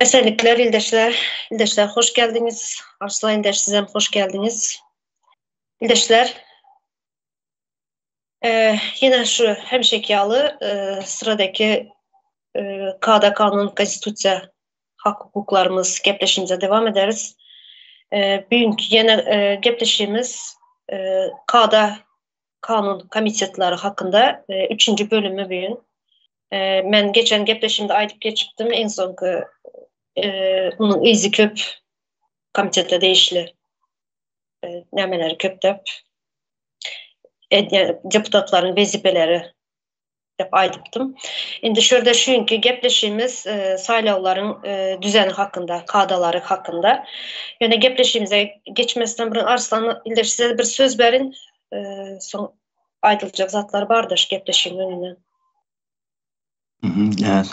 Esenlikler, ildeşler. İldeşler hoş geldiniz. Arslan İldeş sizem hoş geldiniz. İldeşler, yine şu hemşekiyalı sıradaki Kağıda Kanun, Konstitusiya, hak hukuklarımız gepleşimize devam ederiz. Bugünkü yine gepleşimiz Kağıda Kanun Komitetleri hakkında 3. bölümü bugün. Ben geçen gepleşimde aytıp geçiptim. En sonki bunun izi köp komitede değişli nemeleri köptöp deputatların vezipeleri dep aytıptım. Endi şurada şunkü gepleşimiz saylavların düzeni hakkında, kadaları hakkında. Yani gepleşimize geçmesinden burun Arslan İldeş size bir söz verin. Son aytılacak zatlar bardır gepleşimin önünden. Evet.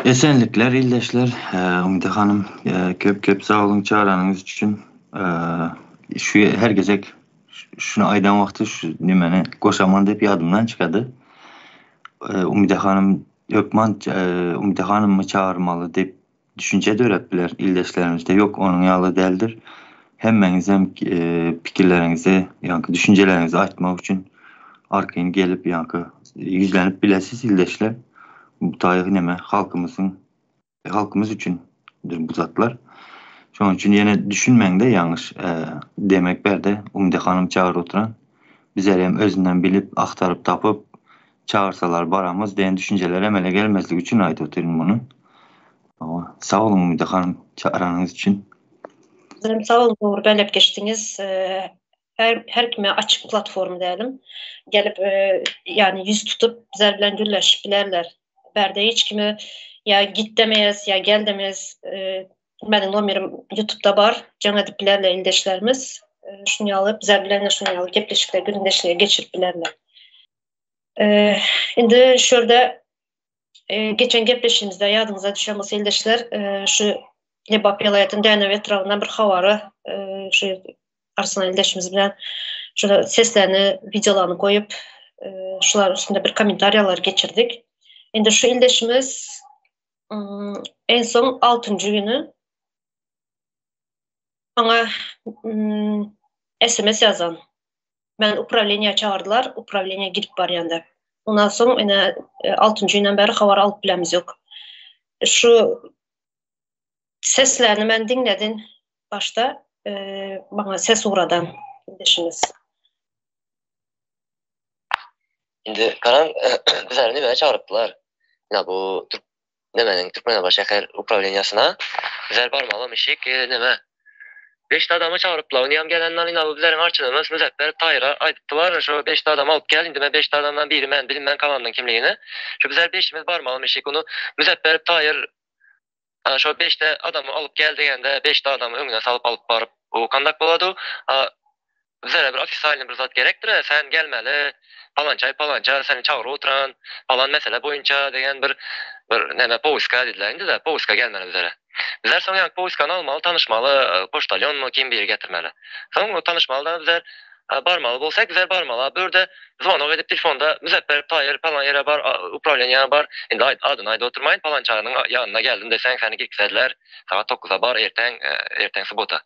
Esenlikler, ildeşler. Umide Hanım, köp sağ olun çağıranınız için. Şu her gecek şunu aydan vakti şu nimene koşaman deyip yadımdan çıkadı. Umide Hanım Umide Hanım mı çağırmalı deyip düşünce de öğrettiler ildeşlerimizde. Yok, onun yalı değildir. Hemmeniz hem fikirlerinizi, yankı düşüncelerinizi açmak için arkayın gelip yankı yüzlenip bilesiz ildeşler. Bu tarihi neme halkımız üçündür bu zatlar. Şunun için yine düşünmen de yanlış demek berde Umide Hanım çağır oturan bizler hem özünden bilip aktarıp tapıp çağırsalar baramız diyen düşünceler emele gelmezlik için ait oturun bunu. Ama sağ olun Umide Hanım çağıranınız için. Sağ olun, doğru belep geçtiniz. Her kime açık platform diyelim. Gelip yani yüz tutup bizler bilen gülleşip bilerler. Berde hiç kimi ya git demeyiz ya gel demeyiz. Benim numaram YouTube'da var. Cana diplerle ildeşlerimiz. Şunu alıp bizler bilenler şunu alıp gepleşikler gündeşliğe geçirip bilerler. Şimdi şurada geçen gepleşimizde yadınıza düşen olsa ildeşler şu Lebap Yalayat'ın dəyene etrafından bir havarı şu Arslan ildeşimiz bilen şurada seslerini, videolarını koyup şular üstünde bir komentaryalar geçirdik. Şimdi şu ildeşimiz en son 6. günü bana SMS yazan. Ben upravleniya çağırdılar. Upravleniya girip var yanında. Ondan sonra yine 6. günden beri havar alıp bilemiz yok. Şu seslerini ben dinledim başta. Bana ses uğradan kardeşimiz. Şimdi karan bizlerini böyle çağırıptılar. Yine bu Türkmenaba şehir upravlenyasına bizler barmalamışık neme. 5 adamı çağırıptılar. Niyam gelenler yine bu bizlerin arçınımız Müzeffer Tayra aydıptılar. Şu 5 adam alıp gel. Şimdi ben 5 adamdan biri ben bilim ben kalandan kimliğini. Şu bizler 5'imiz barmalamışık onu Müzeffer Tayr şu 5 adamı alıp geldiğinde 5 adamı önüne salıp alıp barıp o kandak boladı. Bizlere bir afis haline bir zat gerektir. Sen gelmeli. Palanca seni çağır oturan falan mesele boyunca degen bir neme poiska dediler. Indi de poiska gelmeli bizlere. Bizler sonra yani poiskanı almalı, tanışmalı, poştalyon mu kim bir getirmeli. Sonra o tanışmalıdan bizler barmalı bolsak bizler barmalı. Böyle звонок edip telefonda Müzeffer Tayır falan yere bar, upravlenya bar. Indi adına ayda oturmayın palancanın yanına geldin desen seni girksediler. Saat 9'a bar erten subota.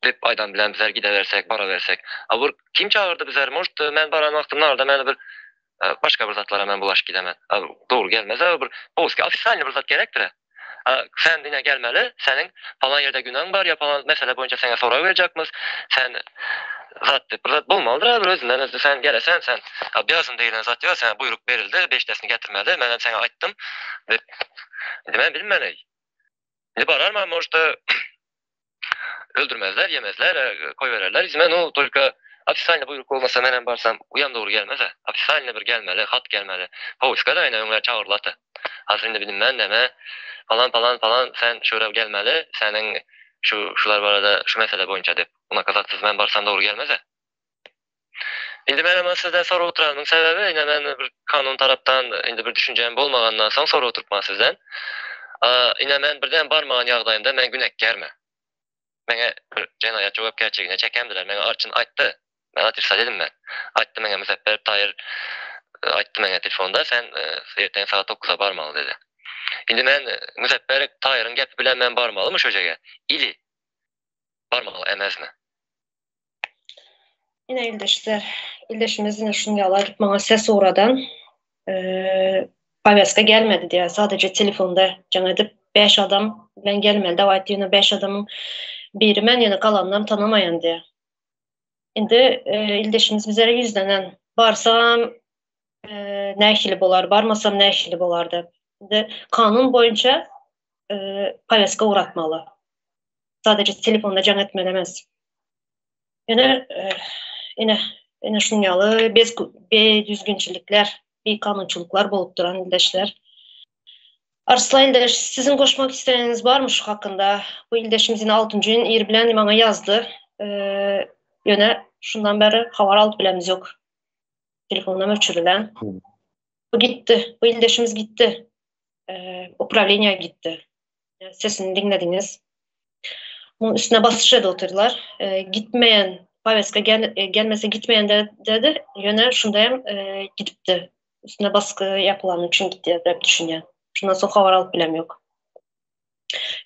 Dep aydan bilen bizler gidersek, bara versek. Abur kim çağırdı bizler? Most men baran vaxtımda orada men bir başka bir zatlara men bulaş gidemen. Doğru gelmez. Abur Polska ofisial bir zat gerektir. Sen dine gelmeli. Senin falan yerde günahın var ya falan mesele boyunca sana soru verecekmiz. Sen zat bulmalıdır abi özünden özü sen gelesen sen birazın değilen zat ya sana buyruk verildi 5 desini getirmeli. Ben sana ayttım. Ben bilmem. Ne barar mı most öldürmezler, yemezler, koy verirler. İzmen o tolka hapishanede buyruk olmasa menen barsam uyan doğru gelmez ha. Hapishanede bir gelmeli, hat gelmeli. Poiska da aynen onlar çağırlatı. Hazırında bilinmen deme falan sen şöyle gelmeli. Senin şular var da şu mesele boyunca dep. Ona kazaksız men barsam doğru gelmez ha. Indi men ama sizden soru oturanın sebebi yine ben bir kanun taraftan indi bir düşüncem bolmagandan soň soru oturtma sizden. Yine men birden barmağın yağdayında men günekkermi? Mene bir cinayet jogapkerçiligine çekemdiler. Mene arçın aytdı. Ben atirsa dedim ben. Aytdı mene Müzeffer Tayır aytdı mene telefonda sen erten saat 9'a barmalı dedi. Indi men Müzeffer Tahir'in gepi bilen men barmalymy şo jege? İli. Barmaly emasmy? Yine ildeşimiz yine şunu yalar. Bana ses oradan Paveska gelmedi diye. Sadece telefonda canıdı 5 adam ben gelmedi. Davayt yine 5 adamın biri men yine kalanlarım tanımayan diye. Şimdi ildeşimiz bizlere yüzlenen barsam nähili bolar, barmasam nähili bolardı. Şimdi kanun boyunca Paveska uğratmalı. Sadece telefonda can etmelemez. Yine şunyalı düzgünçilikler, bir kanunçuluklar bolup duran ildeşler. Arslan ildeş, sizin koşmak isteğiniz var mı şu hakkında? Bu ildeşimizin 6. gün ir bilen bana yazdı. Yöne şundan beri havar alıp bilemiz yok. Telefondan öçürülen. Bu gitti. Bu ildeşimiz gitti. Upravleniya gitti. Sesini dinlediniz. Bunun üstüne basışa da oturdular. Gitmeyen, Paveska gelmese gitmeyen dedi. Yöne şundayım gidipti. Üstüne baskı yapılan için gitti diye düşünüyorum. Şundan sonra havar alıp bilem yok.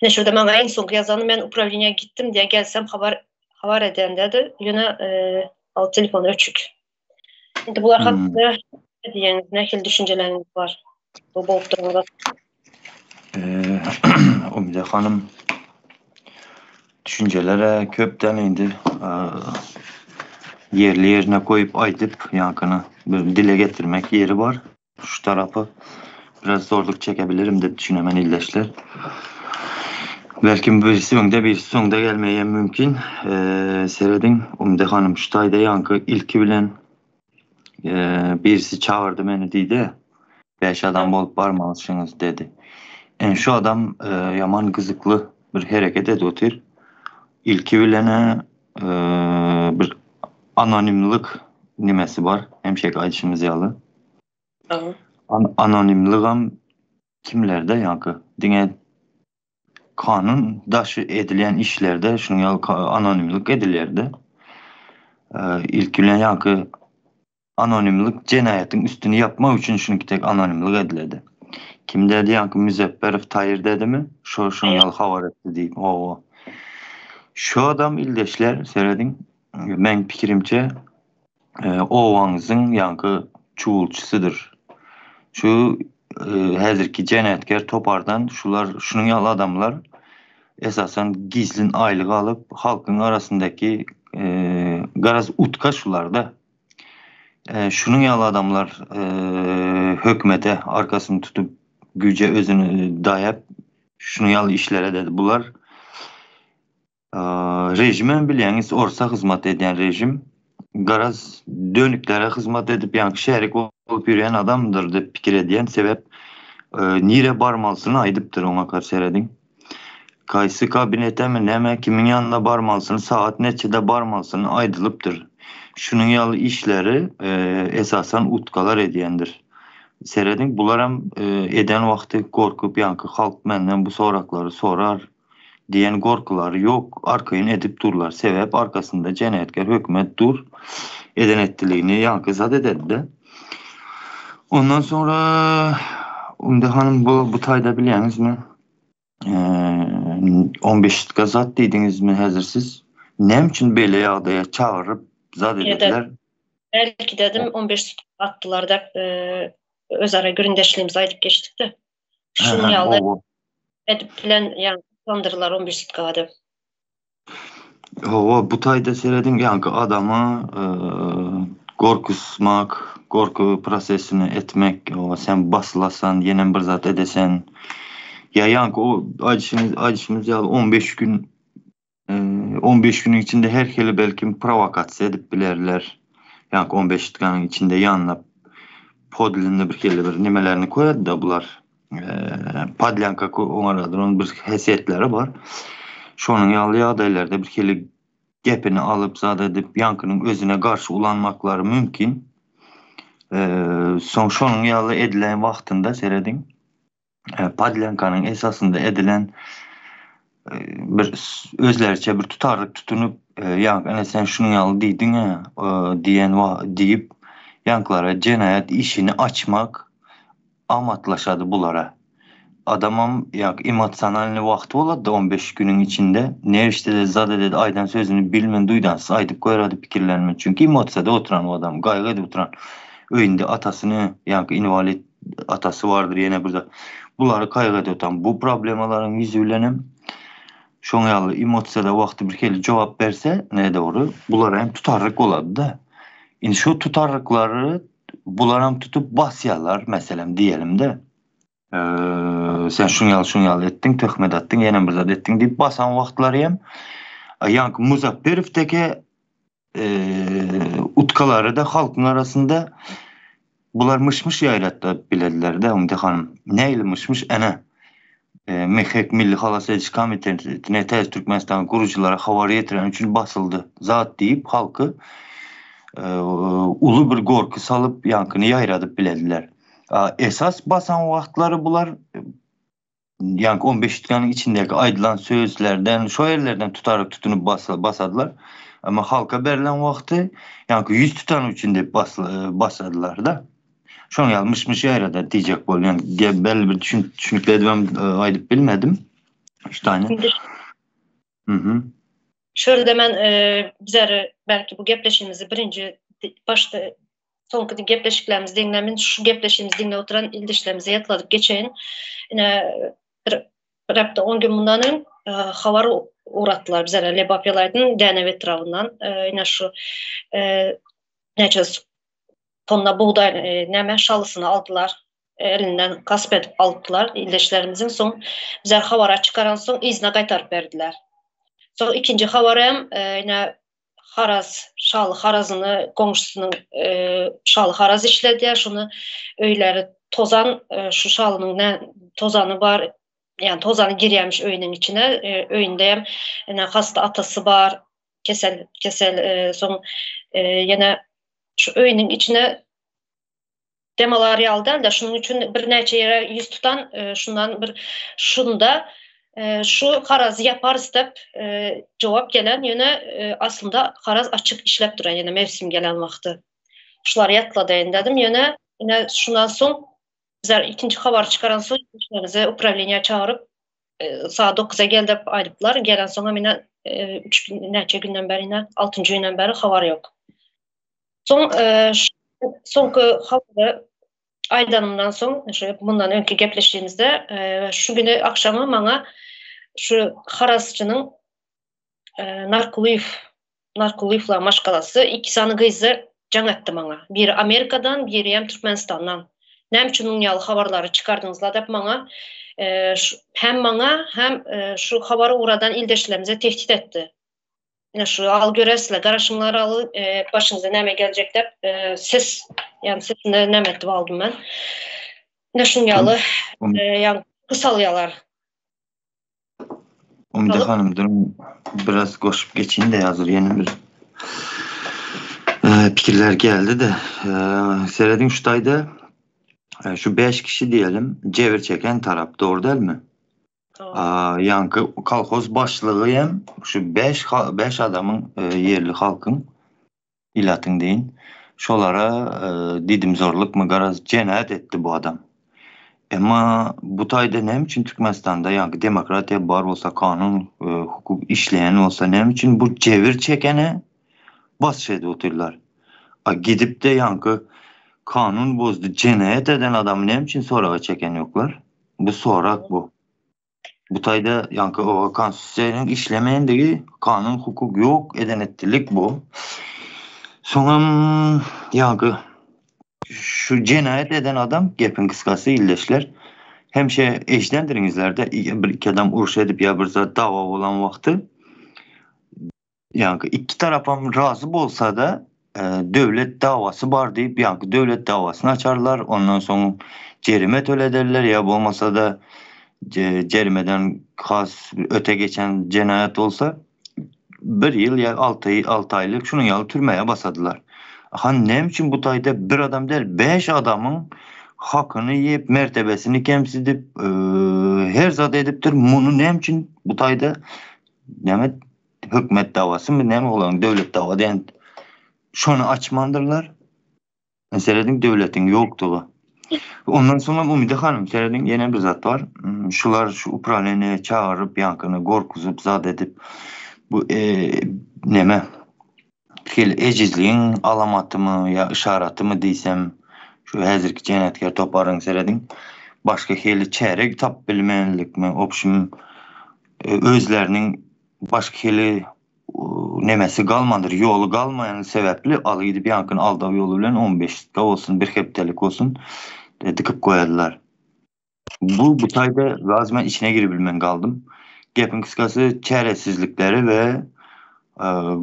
Yine şurada bana en son yazanı ben upravleniya gittim diye gelsem havar eden dedi. Yöne al telefonu öçük. Şimdi bunlar hakkında ne diyeniz, ne düşünceleriniz var? Bu bolup durmada. Umide hanım düşüncelere köpten indi. Yerli yerine koyup aytıp yankını dile getirmek yeri var. Şu tarafı biraz zorluk çekebilirim de düşünemen ildeşler. Belki birisi sonunda gelmeye mümkün. Seyredin Umide hanım şu tayda yankı ilki bilen birisi çağırdı beni deydi. 5 adam bolup barmalısınız dedi. Şu adam yaman kızıklı bir hareket ediyor. İlki bilene bir anonimlik nimesi var. Hemşek ayışımız yalı. Anonimliğim kimlerde yankı? Dine kanun daşı edilen işlerde şunun yalı anonimlik edilirdi. İlki bilen yankı anonimlik cenayetin üstünü yapma için şununki tek anonimlik edildi. Kim dedi yankı Müzeffer Tahir dedi mi? Şunun yalı havar etti deyip. Şu adam ildeşler seyredin. Ben pikirimce Ovanızın yankı çuğulçusudur. Şu hazırki cenayetkar Topar'dan şunun yalı adamlar esasen gizlin aylığı alıp halkın arasındaki garaz utka şularda. Şunun yalı adamlar hükümete arkasını tutup güce özünü dayap şunun yalı işlere dedi. Bunlar rejimen bileniz orsa hizmet eden rejim garaz dönüklere hizmet edip yankı şerik olup yürüyen adamdır de fikir ediyen sebep nire barmalsını aydıptır ona karşı edin. Kaysı kabinete mi neme kimin yanına barmalsını saat neçede barmalsını aydılıptır. Şunun yalı işleri esasen utkalar ediyendir. Seyredin bularam eden vakti korkup yankı halk menden bu sorakları sorar diyen korkuları yok. Arkayın edip durlar. Sebep arkasında cenayetkar hükümet dur eden ettiliğini yankı zat edildi. Ondan sonra Umde hanım bu tayda biliyeniz mi? 15 gazat dediniz mi hazır siz? Ne için böyle adaya çağırıp zat edildiler? Belki dedim 15 attılar da öz ara göründeşliğimizi ayıp geçtik de. Şunun yalı edip bilen yani kandırırlar 15 sütkadı. Bu tayda seyredim yankı adamı korkusmak, korku prosesini etmek, sen basılasan, yenen bir zat edesen, ya yankı o acışımız ya 15 gün 15 günün içinde her kere belki provokasyon edip bilerler. Yankı 15 sütkanın içinde yanına podilinde bir kere bir nimelerini koyadı da bular. Padlanka onaradır, onun bir hesiyetleri var. Şunun yalı adaylarda bir kere gepini alıp zat edip yankının özüne karşı ulanmakları mümkün. Şunun yalı edilen vaktinde seyredin. Padlankanın esasında edilen bir özlerce bir tutarlık tutunup yankı sen şunun yalı deydin ya diyen deyip yanklara cenayet işini açmak amatlaşadı bulara. adamam emosionalni vaqti bo'ladi 15 günün içinde. Ne işte de zade dedi aydan sözünü bilmen duydansı aydıp koyaradı fikirlenme. Çünkü emotsiyada oturan o adam, gaygıda oturan. Öyünde atasını, invalid atası vardır yine burada. Bunları kaygıda oturan. Bu problemaların yüzülenim. Şoň ýaly emotsiyada wagty bir keli jogap berse, ne doğru? Bular hem tutarlyk bolady da. Indi şu tutarlyklary bular hem tutup basýarlar, meselem diýelim de. Sen şuň ýaly etdiň, töhmet atdyň, ýene bir zat etdiň diýip basan wagtlary hem Muzafferowdeki utkalary da halkyň arasında bular mışmış ýaýratdy bilediler de, Umide hanım. Näýli mışmış ene? Mehek Milli Halas Ediş Komitetine Tez Türkmenistan kuruculara habar getiren üçün basıldı. Zat deyip halkı ulu bir gorku salıp yankını yayradıp bilediler. Esas basan vaxtları bular 15 tutanın içindeki aydılan sözlerden, şu yerlerden tutarak tutunup basadılar. Ama halka verilen vaxtı 100 tutanın içinde basadılar da. Şoň ýaly mışmış ýaýrada diýjek bolýan. Belli bir düşünükle edibem aýdyp bilmedim. Şeýle. Şöyle men bizler belki bu gepleşimizi birinci başta soňky gepleşiklerimiz diňlemin şu gepleşimiz diňle oturan ildişlerimize ýatladyp geçeýin. Ine bir hafta 10 gün bundan habar uğrattılar bizlere Lebapyalardan DNV tarafından. Ine şu neçe tonla buğday neme şalısını aldılar. Elinden gasp edip aldılar ildeşlerimizin. Son bizler havara çıkaran son izne qaytarıp verdiler. Son ikinci havara hem yine şalı harazını komşusunun şalı haraz işledi. Şunu öyleri tozan şu şalının ne tozanı var, yani tozanı girýärmiş öyünün içine. Öyünde hem yine hasta atası var. Kesel son yine şu öyünün içine demalar aldı da şunun için bir neçe yere yüz tutan şunda şu harazı yaparız dep cevap gelen yine aslında haraz açık işlep duran yine mevsim gelen vakti. Şular yatladı dedim yine şundan son bizler ikinci haber çıkaran son işlerimizi upravleniye çağırıp saat 9'a geldi aydıplar. Gelen sonra yine 3 gün neçe günden beri yine 6. günden beri haber yok. Sonki haberı aydanımdan son bundan önkü gepleştiğimizde şu günü akşamı bana şu harazçının Narkuluyev'la maşgalası iki sanı kızı can etti bana. Biri Amerika'dan, biri hem Türkmenistan'dan. Nämçünün ýaly habarlary çıkardyňızlar dep bana hem bana hem şu habarı uradan ildeşlerimize tehdit etti. Şu al göresizler, garaşımları alıp başınıza näme gelecek dep ses, yani sesini näme etip aldım ben. Näşün ýaly yani kısalyalar. Umide hanım durun biraz koşup geçeyim de hazır yeni bir fikirler geldi de seyredin şu tayda şu 5 kişi diyelim cevir çeken taraf doğru değil mi? Yankı kolhoz başlığı hem şu 5 adamın yerli halkın ilatın deyin. Şolara didim zorluk mu garaz cenayet etti bu adam. Ama bu tayda ne için Türkmenistan'da yankı demokratiya bar olsa kanun hukuk işleyen olsa ne için bu cevir çekene bas şeyde otururlar. Gidip de yankı kanun bozdu cenayet eden adam ne için sorağa çeken yoklar. Bu sorak bu. Bu tayda yankı o konstitusiyonun işlemeyendeki kanun hukuk yok eden ettilik bu. Sonra yankı şu cenayet eden adam gepin kıskası illeşler. Hem eşlendirinizlerde bir iki adam uruş edip ya bir zat dava olan vakti yankı iki tarafım razı bolsa da devlet davası var deyip yankı devlet davasını açarlar. Ondan sonra cerime tölederler ya olmasa da cerimeden kas öte geçen cenayet olsa 1 yıl ya 6 aylık şunun yalı türmeye basadılar. Ne için bu tayda bir adam değil 5 adamın hakkını yiyip mertebesini kemsidip her zat ediptir. Bunu ne için bu tayda yani hükümet davası mı ne mi olan devlet davası yani şunu açmandırlar. Mesela devletin yoktuğu. Ondan sonra Umide Hanım seredin yine bir zat var. Şular şu upraleni çağırıp yankını korkuzup zat edip bu neme ecizliğin alamatı mı ya işareti mi diysem şu hazırki cennetkar toparın seredin başka heli çeyrek tap bilmenlik mi opşum özlerinin başka heli nemesi kalmadır yolu kalmayan sebepli alı gidip yankın aldav yolu bilen 15 dakika olsun bir heptelik olsun tıkıp koyadılar. Bu tayda lazım içine girebilmen kaldım. Gepin kıskası çaresizlikleri ve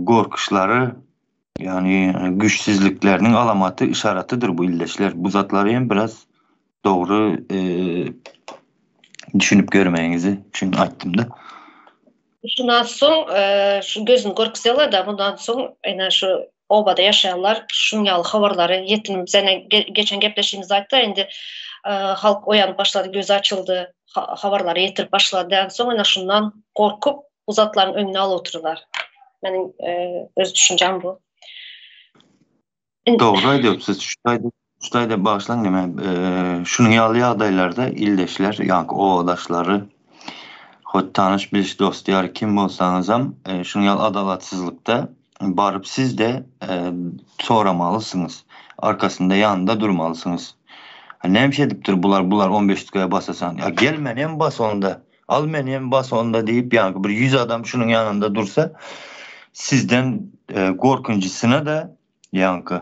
korkuşları yani güçsüzlüklerinin alamatı işaretidir bu illeşler. Bu zatları hem biraz doğru düşünüp görmeyinizi için açtım da. Şundan soň şu gözün korkusalar da bundan soň ene şu obada yaşayanlar şunyalı habarları yetimimize geçen gepleşimiz aytdı endi halk oyanıp başladı, gözü açıldı, habarları yetirip başladıdan soň ene şundan korkup uzatların önüne alıp otururlar. Benim öz düşüncem bu. Doğru aydypsyz. Şutayda başlan deme. Şunun ýaly ýagdaýlarda ildeşler, ýa-ni owadaşlary, hot tanış biliş dostlar kim bolsaňyzam, şunun ýaly adalatsyzlykda barıp siz de soramalysınız. Arkasında ýanynda durmalysınız. Näme edipdir bular 15 dakika basasan. Ya gel menem bas onda. Al menem bas onda diýip ýa-ni bir 100 adam şunun ýanynda dursa sizden korkunçysına da ýa-ni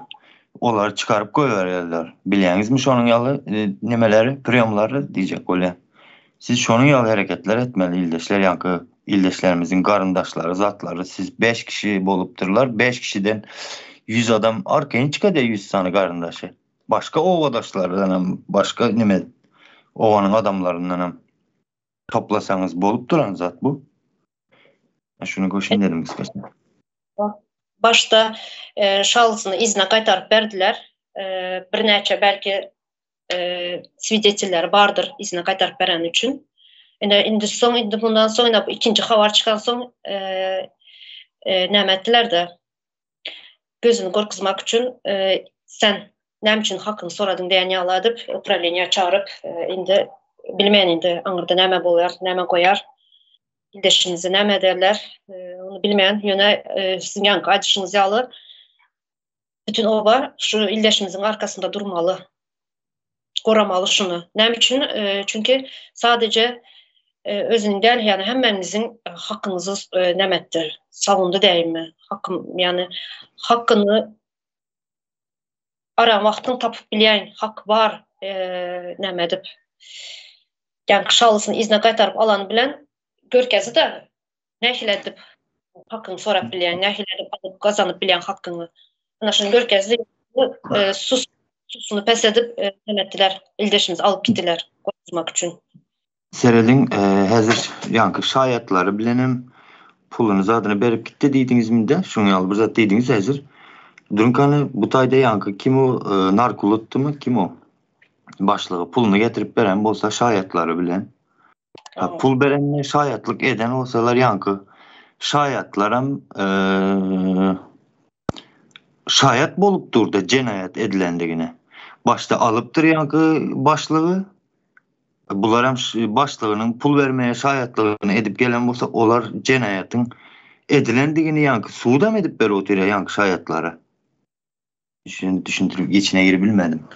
olar çıkarıp koyuverýärler. Bilýäňizmi şonuň ýaly nemeleri, priyomlary diýjek bolýar. Siz şonuň ýaly hereketler etmeli ildeşler, ýa-ni ildeşlerimiziň garyndaşlary, zatlary siz 5 kişi bolupdyrlar. 5 kişiden 100 adam arkaýyn çykady 100 sany garyndaşy. Başka owadaşlardan hem başka neme owanyň adamlaryndan hem toplasaňyz bolup duran zat bu. Şunu goşun dedim kıskaça. Başta şalsyny izine gaýtaryp berdiler. Birnäçe belki swidetiller bardır izine gaýtaryp beren üçin. Indi bundan soňra bu ikinji habar çykan soň näme etdiler de gözüni gorkuzmak üçin sen näme üçin hakyny soradyň diýen ýaladyp upravleniýa çağırıp indi bilmeýän indi aňyrda näme bolýar, näme goýar. İldeşinizi näme derler, onu bilmeyen yöne sizin yankı acışınız ýaly bütün oba şu ildeşimizin arkasında durmalı, koramalı şunu. Näme üçin? Çünkü sadece özüň del, yani hemmenizin hakkınızı nämetdir, savundu diýimi. Hakkım, yani hakkını aran wagtyň tapıp bilýän hak var, näme edip. Yani şalysyny izine gaýtaryp alan bilen görkezi de nähil edip hakkını sorap bilýän, nähil edip alıp gazanyp bilýän hakkını. Ana şunu görkezi susunu pes edip nämetdiler, ildeşimiz alıp gitdiler gorkuzmak üçin. Seredin hazır ýa-ni şaýatlary bilenem puluny zadyny berip gitdi diýdiňizmi de şuňa ýaly bir zat diýdiňiz hazır. Durunkany bu taýda ýa-ni kim o narkulutdymy, kim o? Başlygy puluny getirip beren bolsa şaýatlary bilen. Pul berenle şaýatlyk eden olsalar ýa-ni şaýatlaram şaýat bolup durdy jenayat edilendigine. Başta alıpdyr ýa-ni başlygy. Bular hem başlygynyň pul bermeye şaýatlygyny edip gelen bolsa olar jenayatyň edilendigini ýa-ni suwdam edip berip oturýar ýa-ni şaýatlara. Düşündirip içine girebilmedim.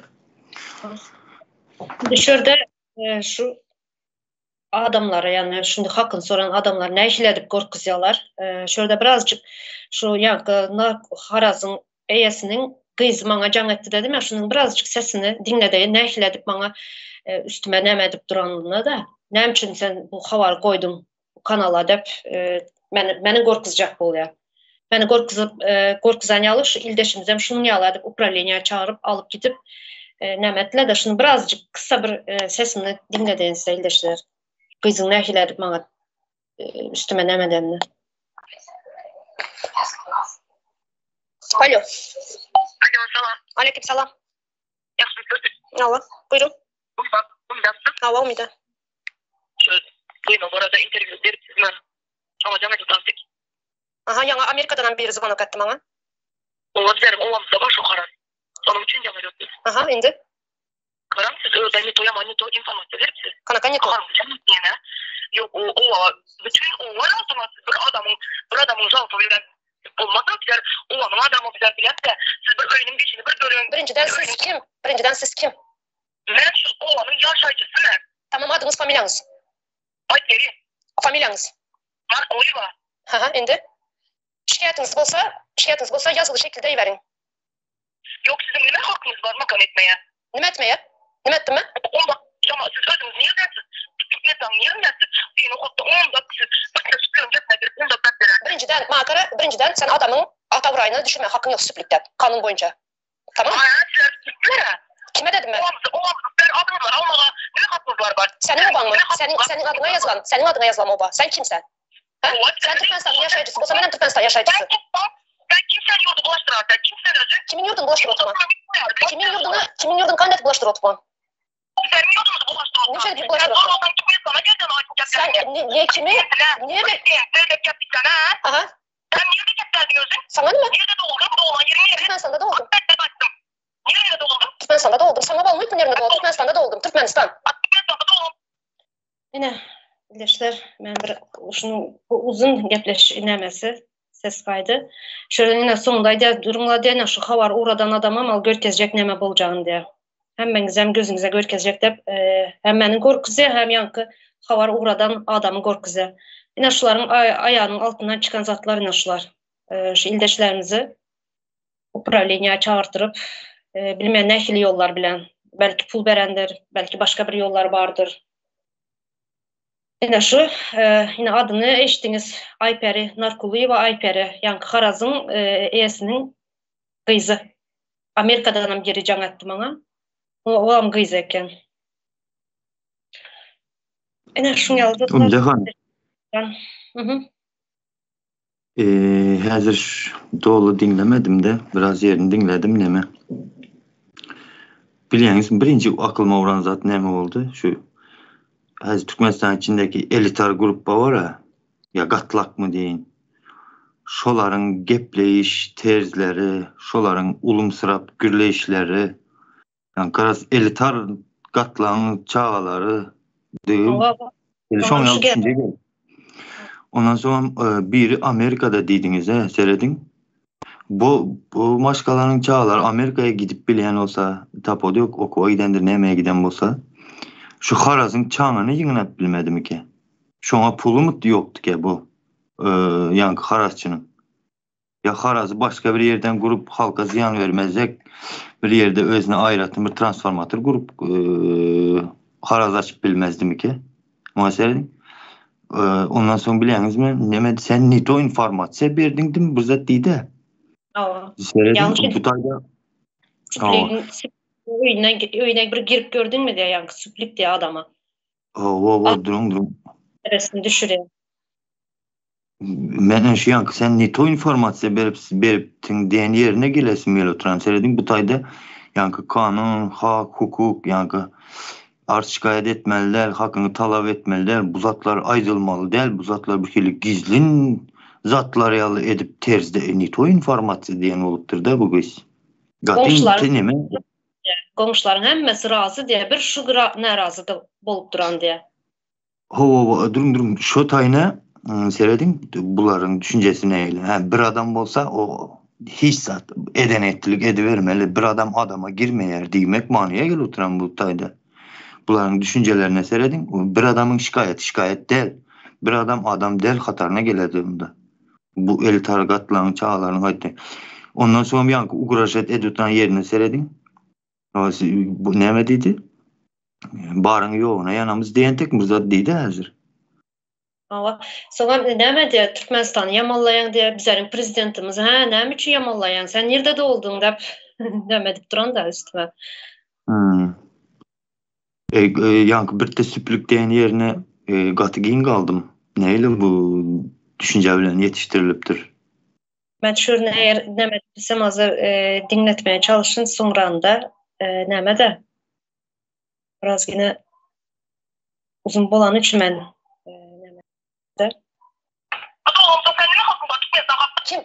Şurada şu adamlara, yani şunu hakkını soran adamlar ne işledip korkuzyalar. Şurada birazcık şu yankı Haraz'ın eyesinin kızı bana can etti dedim ya, şunun birazcık sesini dinledi. Ne işledip bana üstüme näme edip duranlığına da. Näme üçin sen bu habar koydun bu kanala dep meni korkuzjak bolýar. Meni korkuzan ýaly şu ildeşimiz hem şunu ýaladyp upravleniýa çağırıp alıp gidip näme etdiler de şunu birazcık kısa bir sesini dinlediňiz ildeşler. Kızın nähil edip bana üstüme näme edemni. Alo. Alo, salam. Aleyküm salam. Yaxşısınız? Allah, buyurun. Umidasın. Hava Umida. Duyma, bu arada interview veripsiz mi? Ama canım etutastik. Aha, yana Amerika'dan bir zıvanok ettim bana. Ola bizlerim, olamızda var şu karar. Onun için canım etutastik. Aha, indi. karam siz özel ne toyama ne to informasyon veripsiz. Kanaka ne to? Yok o bütün o var otomatik bir adamın zaafı bilen olmasa güzel o adamı güzel bilen de siz bir oyunun geçini bir görün. Birinciden siz kim? Ben şu oğlanın yaşayıcısı ne? Tamam, adınız, familyanız. Aykeri. Familyanız. Mark Oliva. Indi. Şikayetiniz olsa yazılı şekilde verin. Yok sizin ne hakkınız var makam etmeye? Nime etmeye? Nime ettim mi? Onda ama siz özünüz niye dersiniz? Tutukletan niye dersiniz? Beni okutta 10 dakika siz bakın süpürüm gitmedir 10 dakika verin. Birinciden sen adamın ata burayını düşürme hakkın yok süplükten. Kanun boyunca. Tamam mı? Sizler süpürüm. Kime dedim ben? Ben adımı var almağa ne hakkınız var bak? Senin oban mı? Senin adına yazılan oba. Sen kimsen? Sen Türkmenistan'ın yaşayıcısı. Olsa benim Türkmenistan yaşayıcısı. Ben kimsenin yurdu bulaştırar. Ben kimsenin özü. Kimin yurdunu bulaştır oturma? Kimin yurdunu kandet bulaştır oturma? Senin yurdunuzu bulaştır oturma. Ne şey bulaştır oturma? Sen niye kimi? Niye mi? Devlet yaptıktan ha? Aha. Sen niye de yaptırdın özün? Sana ne mi? Niye de doğuldun? Doğulan yerin yeri. Türkmenistan'da doğdum. Ben de baktım. Niye doğuldun? Türkmenistan'da doğdum. Sana bağlı mı nerede doğdum? Türkmenistan'da doğdum. Türkmenistan. Türkmenistan'da doğdum. Yine birleşler. Ben bir uzun gepleş inemesi. Ses kaydı. Şöyle yine sonundaydı. Durumla dene şu havar uğradan adama mal görkezecek neme bulacağını diye. Hem ben gözünüze görkezecek de hem benim korkuzu hem yankı havar uğradan adamı korkuzu. Yine şuların ayağının altından çıkan zatlar yine şular. Şu ildeşlerimizi upravleniya çağırtırıp bilmeyen nehili yollar bilen. Belki pul berendir, belki başka bir yollar vardır. Yine şu, yine adını eşitiniz Ayperi Narkuluyeva Ayperi, yani Karaz'ın eyesinin kızı. Amerika'dan geri can etti bana. Oğlam kızı eken. Yine şunu yazdılar. Umcahan. Hazır dolu dinlemedim de biraz yerini dinledim neme. Biliyorsunuz birinci aklıma uğran zat neme oldu? Şu hazır Türkmenistan içindeki elitar grup var ya gatlak mı deyin. Şoların gepleyiş terzleri, şoların ulumsırap gürleyişleri, yani karas elitar gatlağın çağaları değil. Son yıl düşünce gel. Ondan sonra biri Amerika'da dediniz seyredin. Bu başkalarının çağalar Amerika'ya gidip bilen olsa tapoda yok okula gidendir nemeye giden olsa şu Haraz'ın çağını yığınıp bilmedi mi ki? Şuna pulu mu yoktu ki bu yani Harazçının? Ya Haraz'ı başka bir yerden grup halka ziyan vermezsek bir yerde özüne ayıratın bir transformatör grup Haraz açıp bilmezdi mi ki? Ona seyredin. Ondan sonra biliyorsunuz mu? Nemedi sen nito informasyon verdin değil mi? Bu zat değil de. Seyredin bu tayda. Öyle bir girip gördün mü diye yankı süplük diye adama. Durun. Resmi düşürüyor. Ben şu yankı sen nito informasyon veriptin diyen yerine gelesin mi oturan seyredin bu tayda yankı kanun, hak, hukuk yankı arz şikayet etmeliler, hakkını talep etmeliler, bu zatlar ayrılmalı değil, bu zatlar bir kere gizlin zatlar yalı edip terzde nito informasyon diyen oluptur da bu kız. Komşuların hemmesi razı diye bir şu ne razı da bolup duran diye. Durun. Şu tayına seyredin bunların düşüncesi neyle? Bir adam olsa o hiç zat eden ettilik edivermeli. Bir adam adama girmeyer demek manaya gel oturan bu tayda. Bunların düşüncelerine seyredin. Bir adamın şikayet değil. Bir adam değil hatarına gelediğinde. Bu el targatlarının çağlarının haydi. Ondan sonra bir yankı uğraşet edutan yerine seyredin. Bu ne mediydi? Barın yoğuna yanımız diyen tek mızat deydi hazır. Ama sonra ne diye Türkmenistan'ı yamallayan diye bizlerin prezidentimiz ne için yamallayan sen nerede de oldun da demedip duran da üstüme. Yankı bir de süplük diyen yerine katı giyin kaldım. Neyle bu düşünce bilen yetiştiriliptir? Ben şur ne desem azı dinletmeye çalışın sonra da neme de biraz yine uzun bolan için ben neme de. Kim? Kim?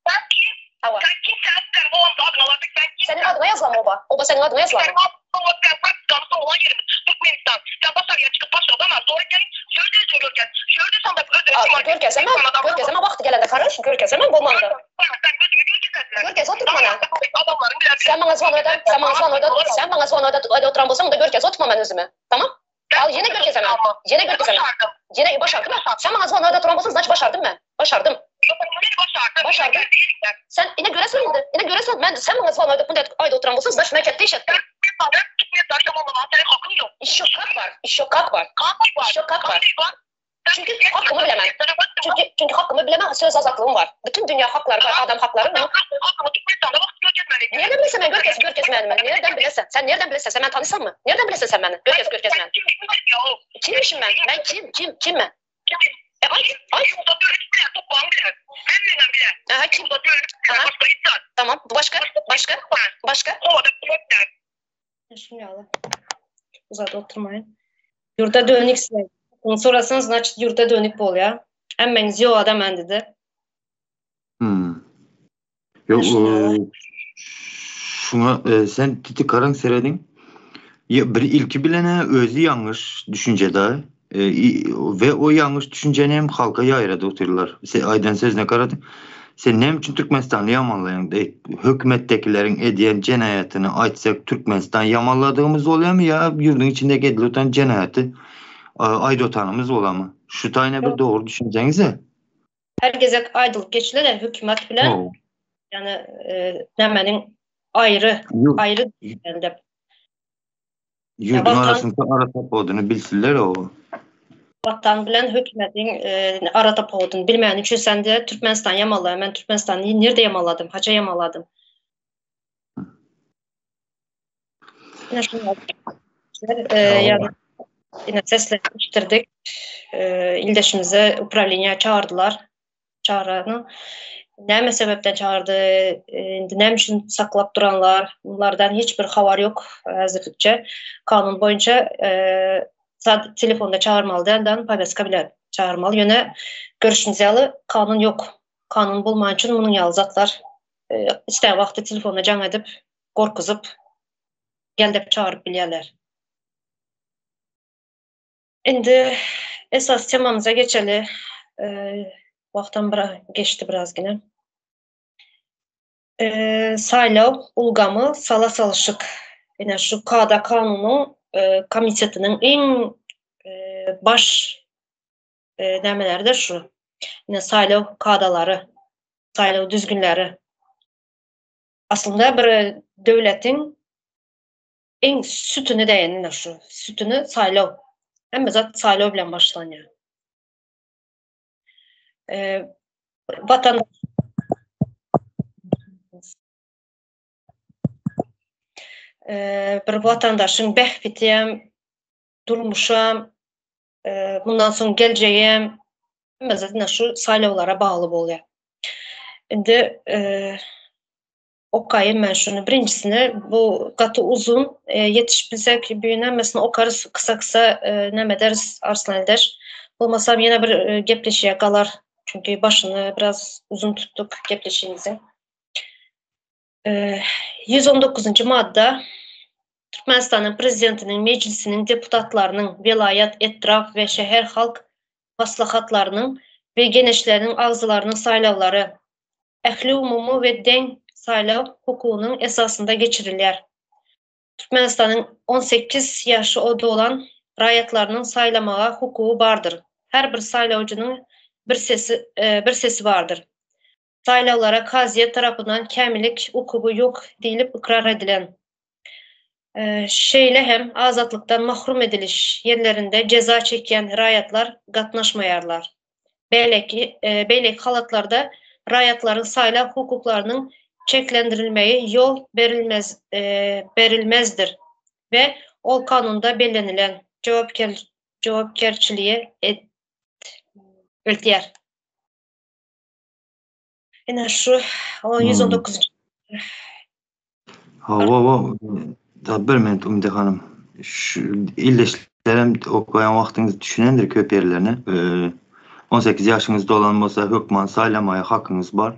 Ben kim? Hava. Sen kimsen o anda adını alırdık sen kimsen? Senin adına yazılan mı oba? Oba senin adına yazılan mı? Sen olan yerimiz Türkmenistan. Sen Basarı'ya çıkıp başladın ama sonra gelip Şöyle sen de Görkeseme vakti gelende karış. Görkeseme bulmandı. Sen gözünü görkesesin. Görkes oturma bana. Adamların bilen Sen bana sonra orada oturan bolsan da görkes oturma ben özüme. Tamam? Al yine görkeseme. Yine başardım. Sen bana sonra orada oturan bolsan zaten başardım ben. Başardım. Sen yine göresin. Ben sen bana sonra orada oturan bolsan zaten memlekette iş ettin. İş yok hak var. Çünkü hakkımı bilemem. Çünkü hakkımı bilemem, söz azaklığım var. Bütün dünya hakları var, adam hakları var. Nereden bilirsen ben görkes benim. Nereden bilirsen? Sen nereden bilirsen? Sen beni tanısan mı? Nereden bilirsen sen beni? Görkes ben. Kimmişim ben? Ben kim ben? Ay. Kim? Tamam. Başka? Şimdi alalım. Uzada oturmayın. Yurda dönük size. Onu sorarsanız значит yurda dönük bol ya. Emmeniz yok adam endidi. Yok şuna sen titi karang seredin. Ya bir ilki bilene özü yanlış düşüncede ve o yanlış düşünceni hem halka yayradı otururlar. Aydan sözüne karadı. Sen ne için Türkmenistan'ı yamanlayan? Hükümettekilerin ediyen cenayetini açsak Türkmenistan yamanladığımız oluyor mu ya? Yurdun içinde edilen cenayeti aydotanımız ola mı? Şu tane bir doğru düşüncenize. Herkese aydılık geçilir de hükümet bilen yani nemenin ayrı elde. Yurdun arasında ara tap olduğunu bilsinler o. Vatan bilen hükümetin ara tap olduğunu bilmeyen için sen de Türkmenistan yamalı. Ben Türkmenistan'ı nerede yamaladım? Haça yamaladım. Yani yine seslendirdik. İldeşimize upravleniye çağırdılar. Çağıranı. Ne sebepten çağırdı? Ne için saklap duranlar? Bunlardan hiçbir haber yok hazırlıkça. Kanun boyunca telefonda çağırmalı derden paylaşka bile çağırmalı. Yine görüşümüz yalı kanun yok. Kanun bulman için bunun yalı zatlar. İster vakti telefonla can edip korkuzup gelip çağırıp bilirler. Şimdi esas temamıza geçeli. Vaktan geçti biraz yine. Saylav, ulgamı, sala salışık. Yine şu KADA kanunun komitetinin en baş demeleri de şu. Yine saylav kadaları, saylav düzgünleri. Aslında bir devletin en sütünü de yine şu. Sütünü saylav. Hem de zaten saylav bilen başlanıyor. Vatandaş bir vatandaşın behbitiyem, durmuşam, bundan sonra geleceğim, mesela şu saylavlara bağlı oluyor. Şimdi okuyayım ben şunu. Birincisini bu katı uzun yetişbilsek büyünen mesela okarız kısa ne mederiz Arslan eder. Olmasam yine bir gepleşiye kalar. Çünkü başını biraz uzun tuttuk gepleşiğimizin. 119. madde Türkmenistan'ın prezidentinin, meclisinin, deputatlarının, vilayet, etraf ve şehir halk maslahatlarının ve genişlerinin ağzılarının saylavları, ehli umumu ve den saylav hukukunun esasında geçirilir. Türkmenistan'ın 18 yaşı oldu olan rayetlerinin saylamaya hukuku vardır. Her bir saylavcının bir sesi vardır. Saylavlara kaziye tarafından kamilik hukuku yok deyilip ikrar edilen. Şeyle hem azatlıktan mahrum ediliş yerlerinde ceza çeken rayetler katnaşmayarlar. Beylek halatlarda rayetlerin saylav hukuklarının çeklendirilmeyi yol verilmezdir ve ol kanunda belirlenilen cevapkerçiliğe eltiyer. Yine şu 119. Hava bir minut Ümide Hanım. Şu ildeşlerim okuyan vaktinizi düşünendir köp yerlerine. 18 yaşınızda olan olsa hükman saylamaya hakkınız var.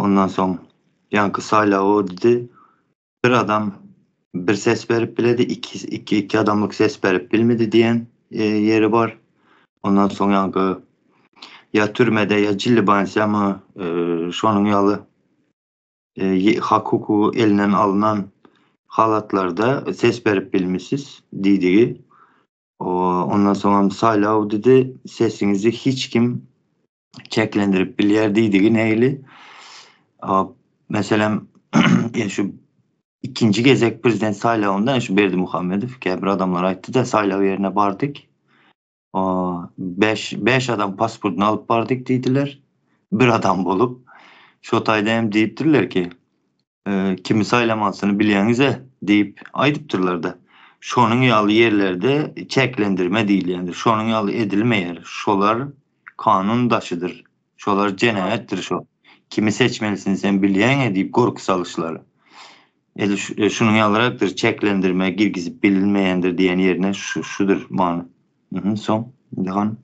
Ondan sonra yankı saylağı dedi. Bir adam bir ses verip biledi, iki adamlık ses verip bilmedi diyen yeri var. Ondan sonra yankı ya türmede ya cillibanisi ama şonun yalı hak hukuku elinden alınan halatlarda ses verip bilmişsiz dediği. Ondan sonra saylağı dedi sesinizi hiç kim çeklendirip bilyer dediği neyli? Mesela şu ikinci gezek prezident saylağından şu Berdimuhamedov bir adamlar aytdı da saylağı yerine bardık. 5 adam pasportunu alıp bardık dediler. Bir adam bulup şotayda hem deyiptirler ki kimi saylamasını biliyenize deyip aydıptırlar da. Şonun yalı yerlerde çeklendirme değil yani. Şonun yalı edilmeyer. Şolar kanun daşıdır. Şolar cenayettir şo. Kimi seçmelisin sen bileyen deyip korku salışları. Şunun yalaраktır çeklendirme, girgizip bilinmeyendir diyen yerine şudur manı. Son. Dehan.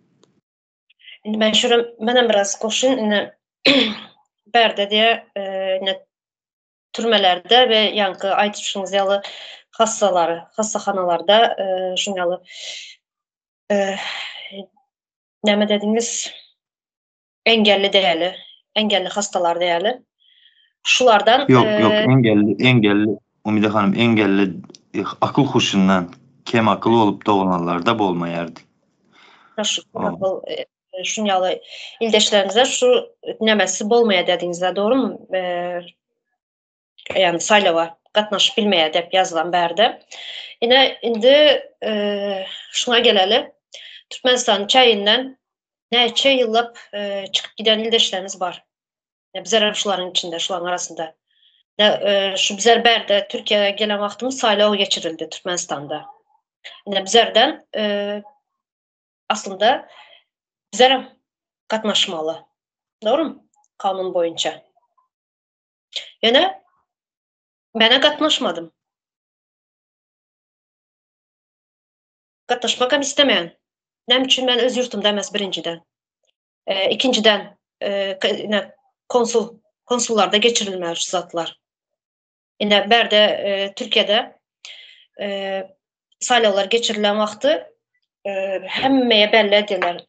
Ben şurada biraz koşun berde diye türmelerde ve yankı aytışınız yalı hastaxanalarda şunyalı neme dediniz engelli hastalar değerli. Şulardan Yok engelli Umide Hanım engelli akıl huşundan kem akıllı olup doğulanlarda bolmayardı. Şunyalı ildeşlerinize şu nemesi bolmaya dediğinizde doğru mu? Yani saylava katnaşıp bilmeye dep yazılan berde. Yine indi şuna geleli Türkmenistan çayından neçe yıllap çıkıp giden ildeşlerimiz var. Bizler şuların içinde, şuların arasında. Şu bizler berde Türkiye'ye gelen vaktimiz saylava geçirildi Türkmenistan'da. Yine bizlerden aslında bizler katnaşmalı. Doğru mu? Kanun boyunca. Yine ben katnaşmadım. Katnaşmakam istemeyen. Nem için ben öz yurtumda emez birinciden. İkinciden konsullarda geçirilmeyen şu zatlar. Yine berde Türkiye'de saylalar geçirilen vakti hemmeye belli ediyorlar.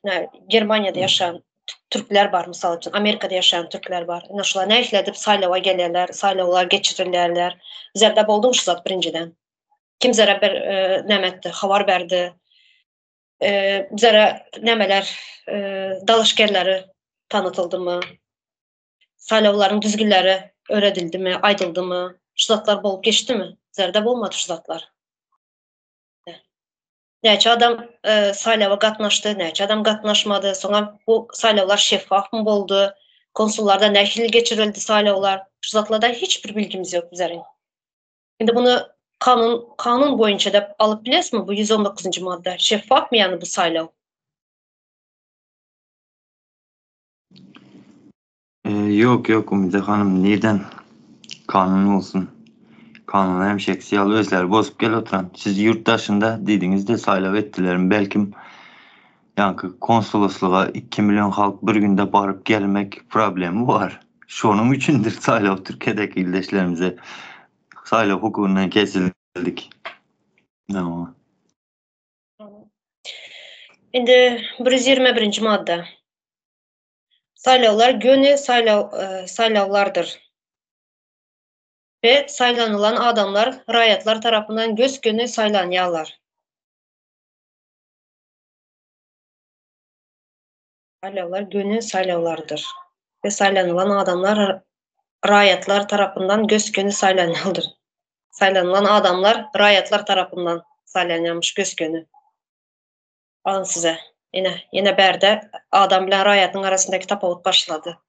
Germanya'da yaşayan Türkler var misal için. Amerika'da yaşayan Türkler var. Şular ne işledip saylava gelirler, saylavalar geçirirlerler. Zerdab oldum şu zat birinciden. Kimzere bir nemetti, havar verdi. Bizlere nemeler, dalışgerleri tanıtıldı mı? Saylavaların düzgünleri öğretildi mi, aydıldı mı? Şu zatlar bolup geçti mi? Zerdab olmadı şu zatlar. Neçe adam saylava katnaştı, neçe adam katnaşmadı. Sonra bu saylavlar şeffaf mı oldu? Konsullarda ne şekilde geçirildi saylavalar? Şu zatlarda hiçbir bilgimiz yok bizlerin. Şimdi bunu kanun boyunca da alıp biliriz mi bu 119. madde? Şeffaf mı yani bu saylav? Yok Umide Hanım nereden kanun olsun? Kanun hem şeksiyalı özleri bozup gel oturan. Siz yurttaşında dediğinizde saylav ettilerim. Belki yankı konsolosluğa 2 milyon halk bir günde barıp gelmek problemi var. Şunun içindir saylav Türkiye'deki ildeşlerimize saylav hukukundan kesildik. Ama. Şimdi 121. madde. Saylavlar gönü saylavlardır. Ve saylanılan adamlar rayetler tarafından göz gönü saylanyalar. Saylavlar gönü saylavlardır. Ve saylanılan adamlar rayetler tarafından göz gönü saylanyalıdır. Saylanılan adamlar rayetler tarafından saylanyamış göz gönü. Alın size. Yine berde adam ile rayetin arasındaki tafavut başladı.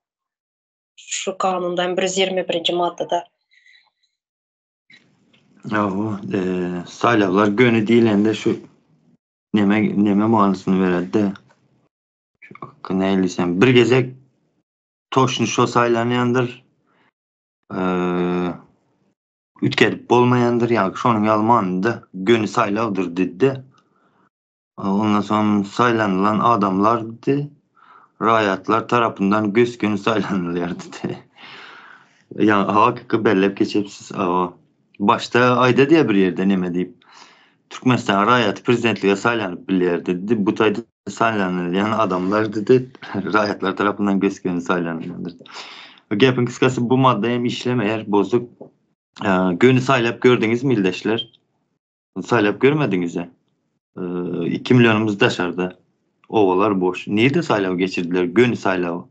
Şu kanundan 121. maddede. Saylavlar gönü değilende şu neme manasını verildi de şu neylisem bir gezek toşnu şo saylanyandır ütkerip bolmayandır yani şonun yalmanında gönü saylavdır dedi. Ondan sonra saylanılan adamlar dedi rayatlar tarafından göz gönü saylanırlar dedi. Yani hakkı bellep geçepsiz. Başta ayda diye bir yerde neme deyip Türkmenistan rayatı prezidentliğe saylanıp bir yerde dedi. Bu tayda saylanılan adamlar dedi rayatlar tarafından göskeni saylanılandır. Gapın kıskası bu madde hem işlem eğer bozuk. Gönü saylap gördünüz mü ildeşler? Saylap görmediniz ya. 2 milyonumuz dışarıda. Ovalar boş. Niye de saylav geçirdiler? Gönü saylav.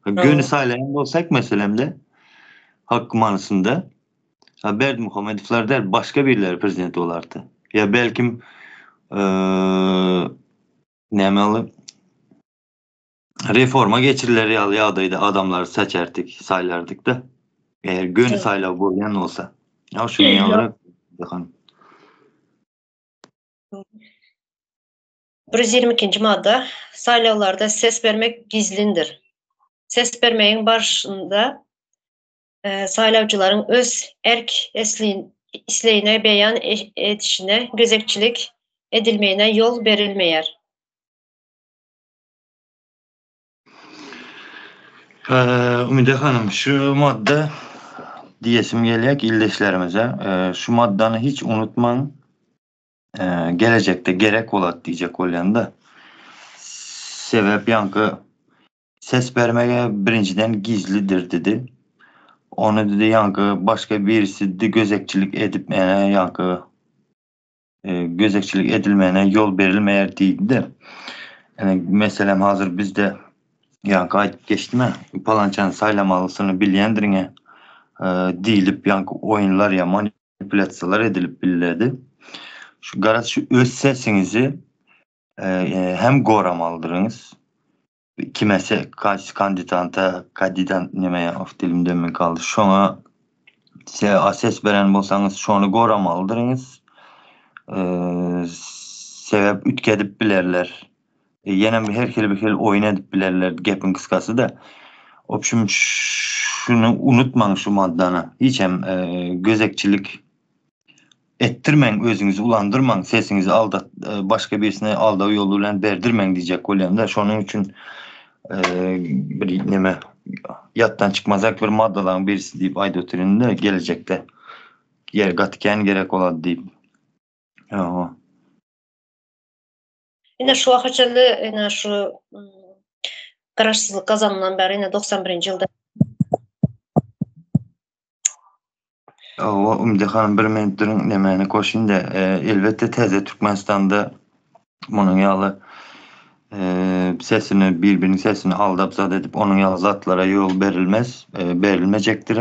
Gönü saylayan olsak meselemde hakkı manasında Berdi Muhammedovlar der başka birileri prezident olardı. Ya belkim nemalı reforma geçirilir ya adaydı adamları seçerdik, saylardık da eğer gönü saylav boyan olsa. Ya şunu yavru bakın. 122. madde saylavlarda ses vermek gizlindir. Ses vermeyin başında saylavcıların öz erk isleğine beyan edişine gözekçilik edilmeyene yol verilmeyer. Ümide Hanım şu madde diyesim geliyek ildeşlerimize şu maddanı hiç unutman gelecekte gerek olat diyecek olan da sebep yankı ses vermeye birinciden gizlidir dedi. Onu dedi yankı başka birisi de gözekçilik edip yankı gözekçilik edilmeyene yol verilmeyer değildi de yani mesela hazır bizde yankı ayıp geçti mi palançanın saylamalısını bilyendirine değilip yankı oyunlar ya manipülasyalar edilip bilirdi. Şu garaz şu öz sesinizi hem goramalıdırınız kimese karşı kandidat nemeye of dilimde mi kaldı şuna ses veren bolsanız şunu goramalıdırınız sebep ütkedip bilerler yine bir her oyun edip bilerler gapın kıskası da opşum şunu unutmayın şu maddana hiç hem gözekçilik ettirmen özünüzü ulandırman sesinizi aldat başka birisine aldağı yoluyla berdirmen diyecek olan da şunun için bir neme yattan çıkmazak bir maddaların birisi deyip aydotüründe gelecekte yer gatiken gerek oladı deyip Yine şu akıcılı yine şu kararsızlık kazanılan beri yine 91. yılda Ümide Hanım bir mentorun nemeni koşun da elbette teze Türkmenistan'da bunun yalı sesini birbirinin sesini aldap zat edip onun yalı zatlara yol verilmez verilmeyecektir.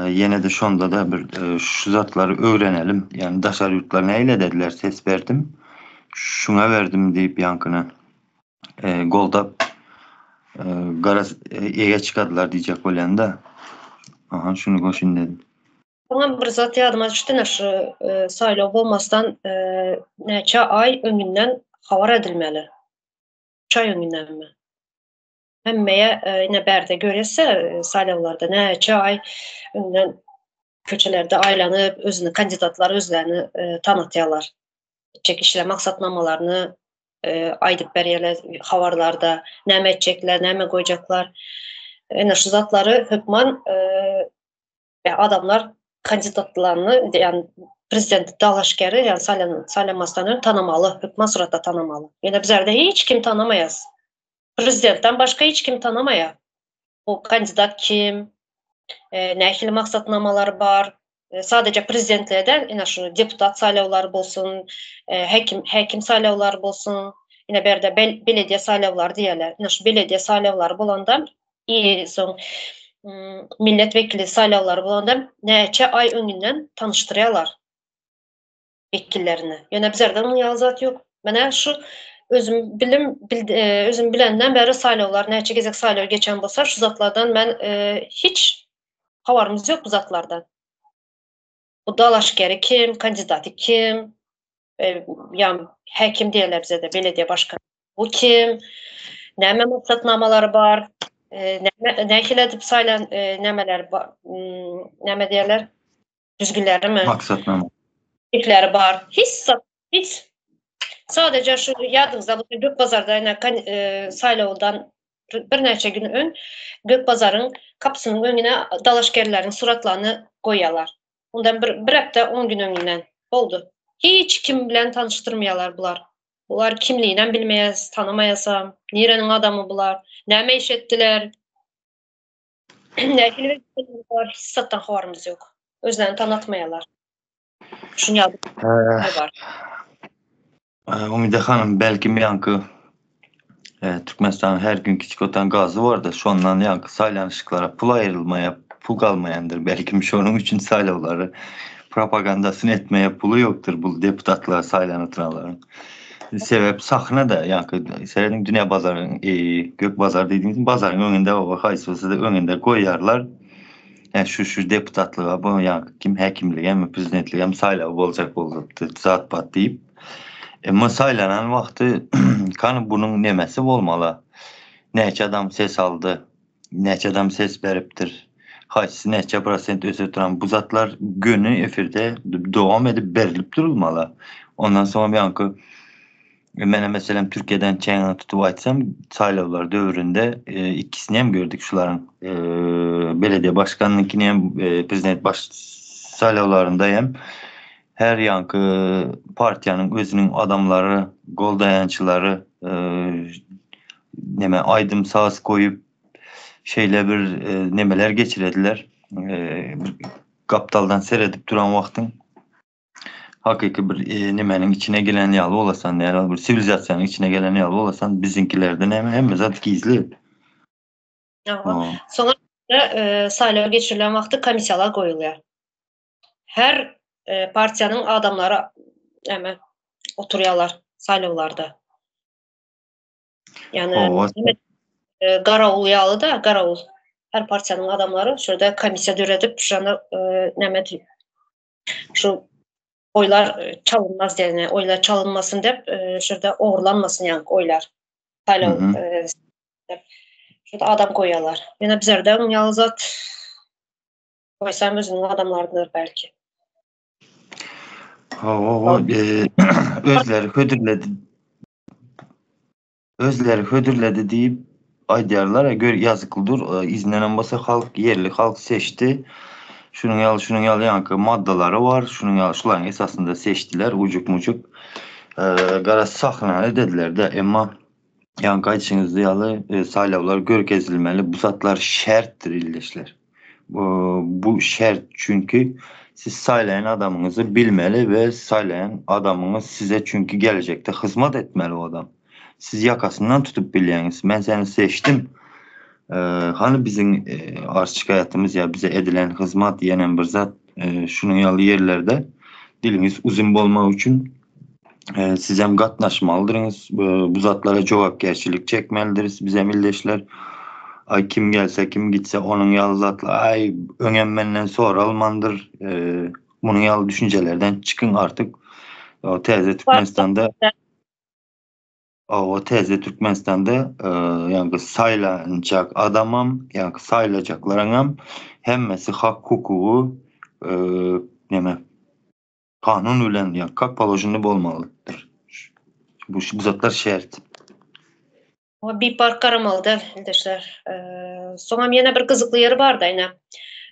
Yine de şunda da bir şu zatları öğrenelim. Yani daşar yurtlar neyle dediler ses verdim. Şuna verdim deyip yankına goldap garaz eye çıkardılar diyecek olan da şunu koşun dedim. Bana bir zat yadıma düştü şu saylov olmasdan neçe ay öngünden havar edilmeli. Çay öngünden mi? Hemmeye yine berde görese saylavlarda neçe ay öngünden köçelerde aylanıp özünü kandidatlar özlerini tanıtıyorlar. Çekişle maksatnamalarını aydıp beriyeler havarlarda näme edecekler, näme koyacaklar. Yine şu zatları hükman adamlar kandidatlarını yani prezident dalaşkeri yani saylamasdan önce tanımalı, hükman suratda tanımalı. Yine bizlerde hiç kim tanımayız. Prezidentten başka hiç kim tanımaya. O kandidat kim, nəhili maksatnamalar var. Sadece prezidentlerden yine şu deputat saylavları bolsun, hakim saylavları bolsun, yine berde belediye saylavları diyeler. Yine şu belediye saylavları bolandan iyi son milletvekili saylavları bolandan neçe ay öngünden tanıştırıyorlar vekillerini. Yine bizlerden onun yazat yok. Bana şu özüm bilenden beri saylavlar, neçe gezek saylav geçen bolsa şu zatlardan ben hiç havarımız yok bu zatlardan. Bu dalaşkeri kim, kandidatı kim, yani hakim diyorlar bize de belediye başkanı. Bu kim, näme maksatnamaları var, nähil edip saylan nämeler var, näme diyorlar, düzgünleri mi? Maksatnama. İlkleri var. Hiç. Sadece şu yadınızda bu Gökpazar'da yine saylavdan bir neçə gün ön Gökbazarın kapısının önüne dalaşgerlerin suratlarını koyarlar. Ondan bir hafta 10 gün önünden oldu. Hiç kim bilen tanıştırmayalar bunlar. Bunlar kimliğinden bilmeyez, tanımayasam, nerenin adamı bunlar, ne iş ettiler, ne var, hissattan haberimiz yok. Özlerini tanıtmayalar. Şunu var. Umide Hanım, belki yankı Türkmenistan'ın her gün küçük otan gazı var da şu andan yankı saylanışıklara pul ayrılmaya, pul kalmayandır. Belki onun için saylavları propagandasını etmeye pulu yoktur bu deputatlar saylanıtıranların. Sebep sahne da yankı senin dünya bazarın gök bazar dediğimiz bazarın önünde o haysısı da önünde koyarlar. Yani şu deputatlığa bu yankı kim hekimliğe hem prezidentliğe hem saylav olacak oldu zat pat deyip saylanan vaxtı kanı bunun nemesi olmalı. Neçə adam ses aldı, neçə adam ses veriptir. Haçsı neçə prosent ötüren bu zatlar günü efirde devam edip verilip durulmalı. Ondan sonra yankı ben mesela Türkiye'den çayını tutup açsam saylavlar dövründe ikisini hem gördük şuların belediye başkanınkini hem prezident baş saylavlarında hem her yankı partiyanın özünün adamları, gol dayançıları neme aydım sağız koyup şeyle bir nemeler geçirediler. Kaptaldan seyredip duran vaktin hakiki bir nemenin içine gelen yalı olasan yani bir sivilizasyonun içine gelen yalı olasan bizinkilerden hem zaten gizli. Sonra saylava geçirilen vakti komisyalar koyuluyor. Her partiyanın adamları hemen oturuyorlar saylavlarda. Yani Qaravul yalı da Qaravul. Her partiyanın adamları şurada komisya düredip şurada şu oylar çalınmaz yani oylar çalınmasın deyip şurada uğurlanmasın yani oylar. Saylav şurada adam koyuyorlar. Yine bizlerden yalnızat koysam özünün adamlarıdır belki. Özleri hödürledi deyip aydiyarlara göre yazıklıdır. İzlenen basa halk, yerli halk seçti. Şunun yalı yankı maddaları var. Şuların esasında seçtiler. Ucuk mucuk. Qara saxlanı dediler de ama yankı açınızda yalı saylavlar görkezilmeli. Bu zatlar şərtdir ildeşler. Bu şərt çünkü siz saylayan adamınızı bilmeli ve saylayan adamınız size çünkü gelecekte hizmet etmeli o adam. Siz yakasından tutup biliyeniz. Ben seni seçtim. Hani bizim artık hayatımız ya bize edilen hizmet yenen bir zat şunun yalı yerlerde diliniz uzun olmak için siz hem katlaşmalıdırınız. Bu zatlara cevapgerçilik çekmelidiriniz. Bize mildeşler ay kim gelse kim gitse onun yalı zatla ay önemlenden sonra almandır. Bunun yalı düşüncelerden çıkın artık. O teyze Türkmenistan'da yani saylanacak adamım yani sayılacaklarım hemmesi hak hukuku kanun ulen yani hak palojunda olmalıdır. Bu zatlar şart. Bir park karamalıdır arkadaşlar. Sonra yine bir kızıklı yeri var da yine.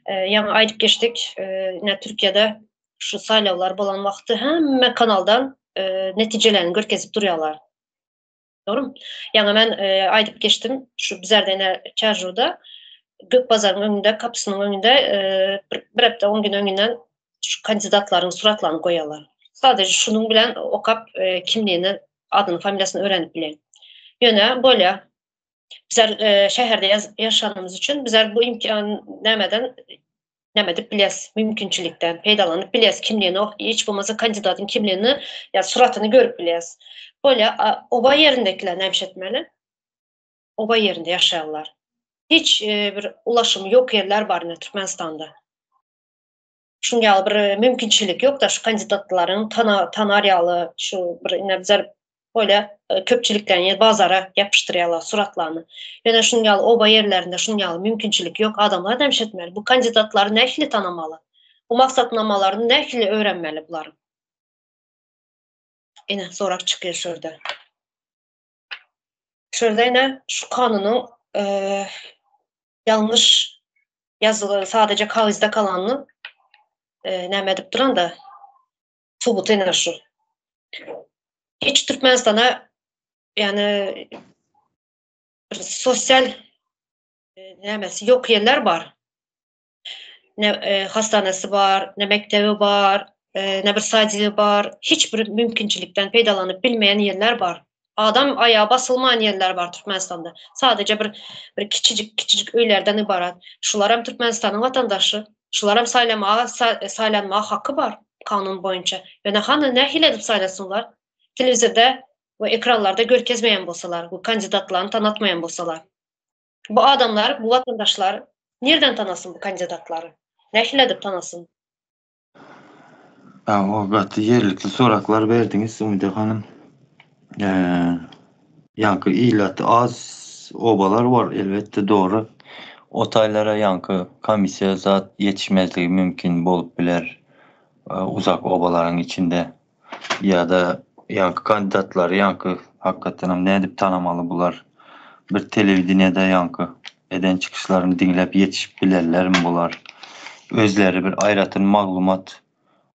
Yani aydıp geçtik. Yine Türkiye'de şu saylavlar olan vakti hemen kanaldan neticelerini görkezip duruyorlar. Doğru mu? Yani ben aydıp geçtim. Şu bizlerde yine Çarjur'da Gökbazar'ın önünde, kapısının önünde bir hafta 10 gün önünden şu kandidatların suratlarını koyuyorlar. Sadece şunun bilen o kap kimliğini, adını, familyasını öğrenip bilen. Yine böyle bizler şehirde yaşadığımız için bizler bu imkan nemedip biliriz. Mümkünçülükten peydalanıp biliriz kimliğini, hiç bulmazsa kandidatın kimliğini ya suratını görüp biliriz. Böyle oba yerindekiler nemşetmeli. Oba yerinde yaşayanlar. Hiç bir ulaşımı yok yerler var yine Türkmenistan'da. Şunga bir mümkünçülük yok da şu kandidatların tanaryalı şu bir yine bizler böyle köpçülükten bazara yapıştırıyorlar suratlarını. Yani şunga oba yerlerinde şunga mümkünçülük yok. Adamlar demşetmeli. Bu kandidatları ne ehli tanımalı? Bu maksatnamalarını ne ehli öğrenmeli bunların? Yine sorak çıkıyor şurada. Şurada yine şu kanunun yanlış yazılı sadece kağızda kalanını ne edip duran da subut eder şu. Hiç Türkmenistan'a yani sosyal yok yerler var. Ne hastanesi var, ne mektebi var, ne bir sacili var. Hiçbir mümkünçilikten faydalanıp bilmeyen yerler var. Adam ayağa basılmayan yerler var Türkmenistan'da. Sadece bir küçücük öylerden ibaret. Şular hem Türkmenistan'ın vatandaşı. Şular hem saylanma hakkı var kanun boyunca. Yani hani ne hile edip saylasınlar? Televizyonda ve ekranlarda görkezmeyen bolsalar, bu kandidatlarını tanıtmayan bolsalar. Bu adamlar, bu vatandaşlar nereden tanısın bu kandidatları? Ne hile edip tanısın? O katı yerlikli soraklar verdiniz Umide Hanım. Yankı ilatı az obalar var elbette doğru. Otaylara yankı komisya zat yetişmezliği mümkün bolup biler uzak obaların içinde ya da yankı kandidatlar yankı hakikaten ne edip tanımalı bular bir televizyonda yankı eden çıkışlarını dinlep yetişip bilerler mi bular özleri bir ayratın maglumat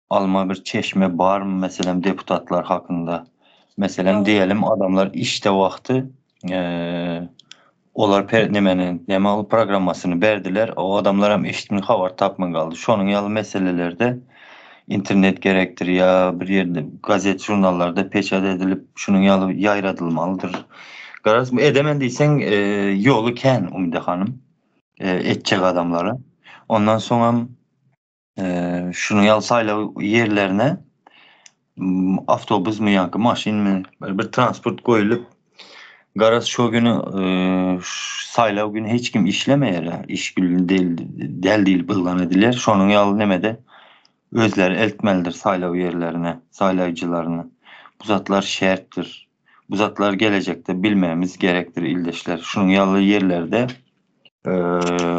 alma bir çeşme var mı mesela deputatlar hakkında mesela diyelim adamlar işte vakti olar nemalı programmasını verdiler. O adamlar hem eşitmin havar tapmın kaldı. Şonun yalı meselelerde internet gerektir ya bir yerde gazet jurnallarda peçat edilip şunun yalı yayradılmalıdır. Garaz edemendiysen yolu ken Umide Hanım edecek adamlara. Ondan sonra şunun yalı sayla yerlerine avtobus mu yankı maşin mi bir transport koyulup garaz şu günü saylav günü hiç kim işlemeyere iş günü değil bılgan ediler. Şonun yalı nemede özleri eltmelidir saylav yerlerine, saylayıcılarına. Bu zatlar şerttir. Bu zatlar gelecekte bilmemiz gerektir ildeşler. Şunun yalı yerlerde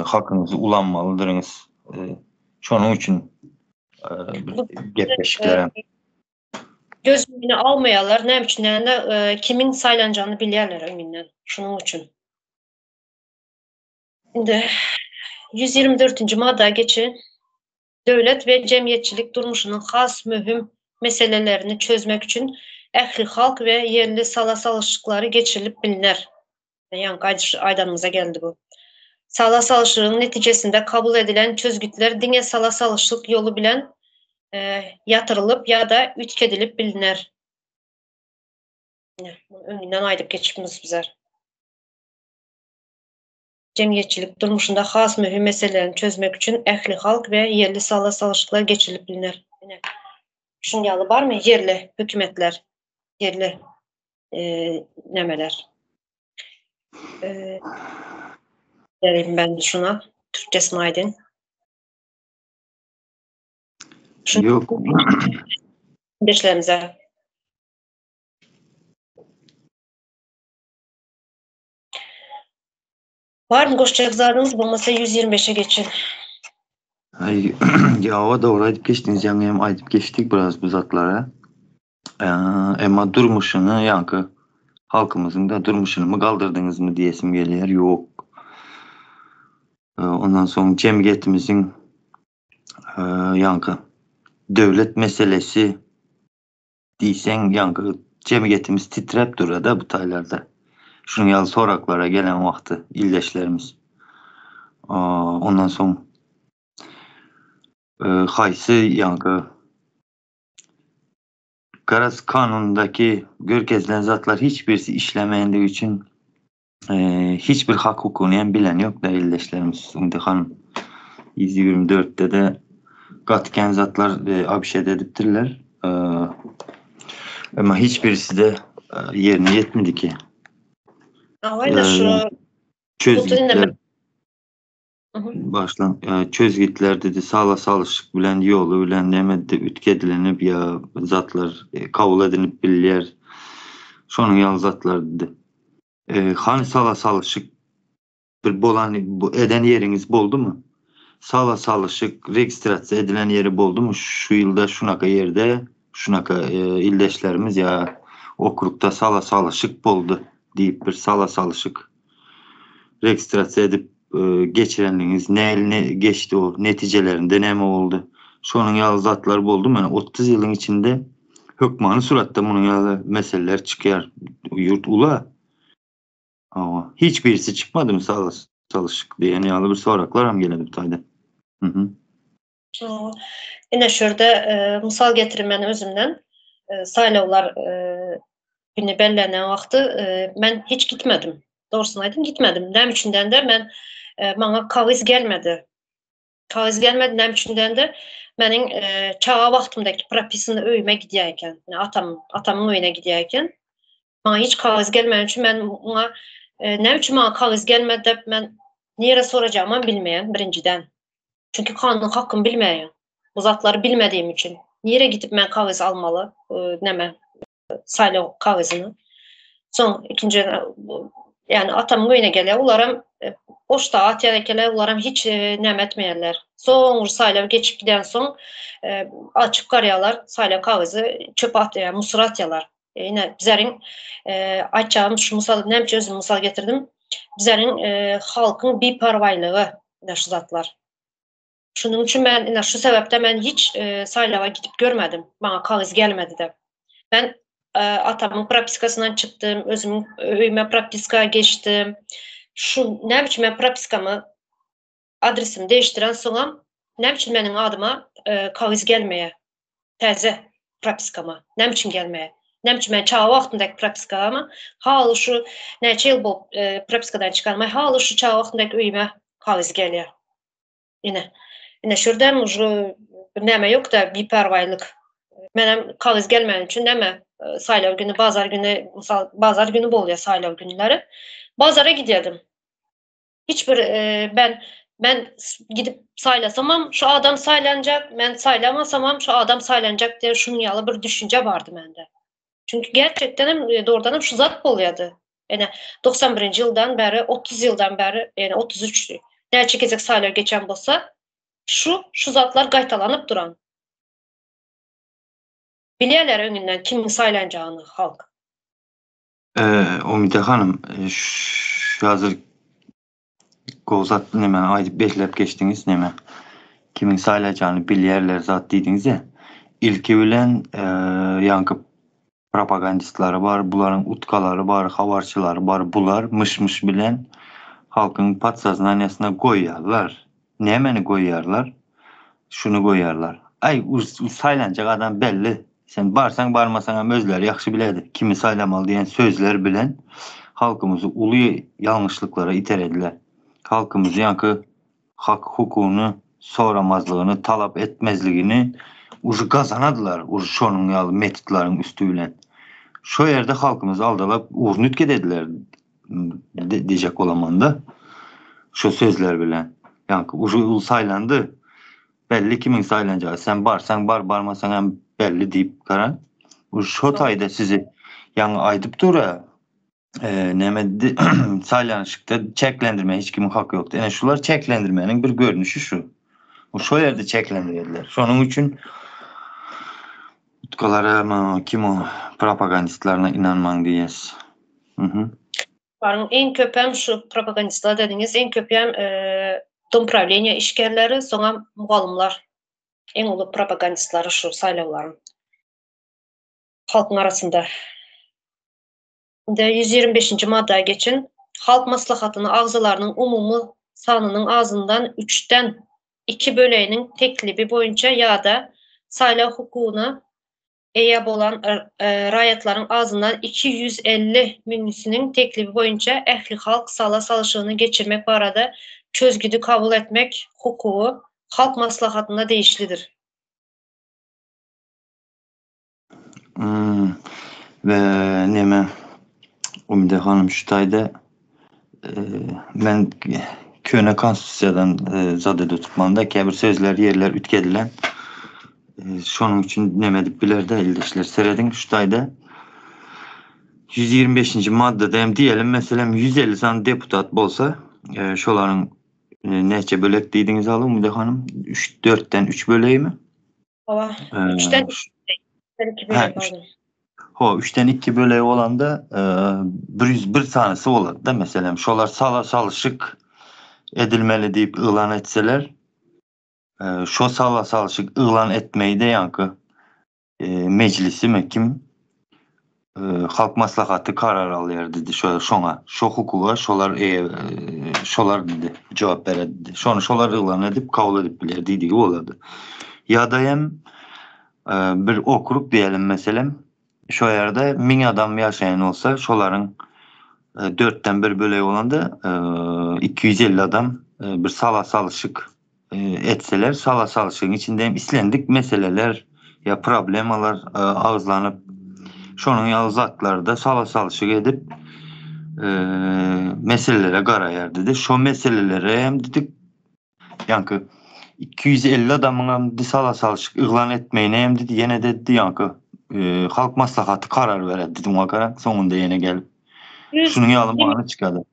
hakkınızı ulanmalıdırınız. Şunun için gepleşikler. Gözünü almayalar, ne için yani kimin saylanacağını bilirler eminden. Şunun için. Şimdi 124. madde geçin. Devlet ve cemiyetçilik durmuşunun has mühim meselelerini çözmek için ehli halk ve yerli salasalışıkları geçirilip bilinir. Yani aydanımıza geldi bu. Salasalışığın neticesinde kabul edilen çözgütler dine salasalışık yolu bilen yatırılıp ya da ütkedilip bilinir. Önünden aydıp geçipimiz bizler. Cemiyetçilik durmuşunda has mühim meselelerini çözmek için ehli halk ve yerli salasalışıklar geçirilip bilinir. Şunun yalı var mı? Yerli hükümetler, yerli nemeler. Vereyim ben şuna. Türkçesini aydın. Yok. Kardeşlerimize. Var mı koşacak zarınız? Bulmasa 125'e geçin. Ya doğru ayıp geçtiniz. Yani hem ayıp geçtik biraz bu zatlara. Ama durmuşunu yankı halkımızın da durmuşunu mu kaldırdınız mı diyesim geliyor. Yok. Ondan sonra cemiyetimizin yankı devlet meselesi diysen yankı cemiyetimiz titrep durur da bu taylarda. Şunun yalı soraklara gelen vakti ildeşlerimiz. Ondan sonra haysi yankı garaz kanunundaki görkezilen zatlar hiçbirisi işlemeyendiği için hiçbir hak hukukunu bilen yok da ildeşlerimiz. Umide Hanım 124'te de katken zatlar abşed ediptirler. Ama hiçbirisi de yerine yetmedi ki. Aynen şu çözgütler başlan çözgütler dedi salasalışık bilen yolu bilen demedi ütkedilenip ya zatlar kabul edilip bilyer şonun yalı zatlar dedi. Hani salasalışık bir bolan bu eden yeriniz boldu mu? Salasalışık registrasiya edilen yeri boldu mu? Şu yılda şunaka yerde şunaka ildeşlerimiz ya okrukta salasalışık boldu deyip bir salasalışık registrasiya edip geçirenliğiniz ne geçti o neticelerinde ne oldu? Şonun yalı zatlar boldu. Yani 30 yılın içinde hükmanı suratta bunun yalı meseleler çıkıyor. Yurt ula. Ama hiçbirisi çıkmadı mı çalışık diye yalı bir soraklar ham geledi Tayda. Hı hı. Yine şurada misal getirmen özümden saylovlar günü bellenen vakti ben hiç gitmedim. Doğrusunu aydım gitmedim. Nem üçünden de ben bana kaviz gelmedi. Kaviz gelmedi nem üçünden de benim çağa vaxtımdaki propisini öyüme gidiyken, yani atamın öyüne gidiyken bana hiç kaviz gelmediği için ben ona nem üçün bana kaviz gelmedi de ben nere soracağımı bilmeyen birinciden. Çünkü kanun hakkını bilmeyen. Bu zatları bilmediğim için. Nere gidip ben kaviz almalı? Neme saylov kavizini. Son ikinci yani atamın öyüne gele ularım boşta atiyadakele ularım hiç nem etmeyerler. Son saylov geçip giden son açıp karyalar saylov kavizi çöp atıyor, musur atıyorlar. Yine bizlerin açacağım şu misal nemçe özüm misal getirdim. Bizlerin halkın bir parvaylığı şu zatlar. Şunun için ben şu sebepten ben hiç saylava gidip görmedim. Bana kaviz gelmedi de. Ben atamın propiskasından çıktım, özümün öyüme propiska geçtim. Şu ne biçim propiskamı adresimi değiştiren sonra ne biçim benim adıma kaviz gelmeye teze propiskama ne biçim gelmeye ne biçim ben çağ vaxtındaki propiskama halı şu neçe yıl bu propiskadan çıkarmaya halı şu çağ vaxtındaki öyüme kaviz geliyor. Yine şuradan ucu neme yok da bir pervaylık. Benim kaviz gelmediğim için neme saylov günü, bazar günü bol ya saylov günleri. Bazara gidiyordum. Hiçbir ben gidip saylasamam şu adam saylanacak, ben saylamasam şu adam saylanacak diye şunun yalı bir düşünce vardı bende. Çünkü gerçekten doğrudan şu zat boluyordu. Yani 91. yıldan beri, 30 yıldan beri, yani 33 ne çekecek saylov geçen bolsa şu zatlar qaytalanıp duran. Bilirler önünden kimin saylanacağını halk. Umide Hanım, şu hazır Gozat neme ayıp beklep geçtiniz neme. Kimin saylanacağını bilirler zat dediniz ya. İlki bilen yankı propagandistleri var, bunların utkaları var, havarçıları var, bunlar mış bilen halkın patsazın annesine koyarlar. Nemeni koyarlar? Şunu koyarlar. Ay saylanacak adam belli. Sen barsan barmasan ama özleri yaxşı biledi. Kimi saylamalı diyen sözler bilen halkımızı ulu yanlışlıklara iterediler. Halkımız yankı hak hukukunu soramazlığını, talap etmezliğini ucu kazanadılar. Ucu şonun yalı metitlerin üstüyle. Şu yerde halkımız aldalap urnütke dediler diyecek olamanda. Şu sözler bilen. Yankı ucu saylandı. Belli kimin saylanacağı. Sen barsan bar, barmasan hem belli deyip karan. Şu tayda sizi yani aydıp dura nemedi saylanışıkta çeklendirmeye hiç kimin hakkı yoktu. Yani şular çeklendirmenin bir görünüşü şu. Şu yerde çeklendirdiler. Şunun için utkalara mı kim o propagandistlerine inanman diyes. Varım en köpem şu propagandistler dediğiniz en köpem dom pravleniya işgerleri sonra muğalımlar. En ulu propagandistleri şu saylavların. Halkın arasında. 125. maddeye geçin. Halk maslahatını ağzalarının umumu sanının ağzından 3'ten 2 böleğinin teklibi boyunca ya da saylav hukukuna eyab olan rayetlerin ağzından 250 minüsünün teklibi boyunca ehli halk salışığını geçirmek barada çözgüdü kabul etmek hukuku halk maslahatında değişlidir. Ve neme Umide Hanım şu tayda ben köne konstitusiyadan zadede tutmanda ki bir sözler yerler ütkedilen şunun için nemedip biler de ildeşler seredin şu tayda 125. maddede hem diyelim mesela 150 tane deputat bolsa şoların neçe bölek dediğiniz alın Umide Hanım 4'ten 3 böleği mi? 3'ten 2 bölek pardon. Ho 3'ten 2 böley olanda 101 tanesi oladı da mesela şolar sala salışık edilmeli deyip ilan etseler şo sala salışık ilan etmeyi de yankı meclisi mi kim halk maslahatı karar alıyor dedi şona şo hukuka şolar dedi cevap verdi dedi. Şolar ilan edip kabul edip bilir dediği oladı. Ya da hem bir okrug diyelim mesela şu yerde 1000 adam yaşayan olsa şoların 4'ten 1 böley olanda 250 adam bir sala salışık etseler sala salışığın içinde hem islendik meseleler ya problemalar ağızlanıp şonun yazatları da sala salışık edip meselelere karayar dedi. Şu meselelere hem dedik yankı 250 adamın hem sala salışık ilan etmeyine hem dedi yine dedi yankı halk maslahatı karar verir dedim o karar sonunda yine gelip şunun yalımağını çıkardı.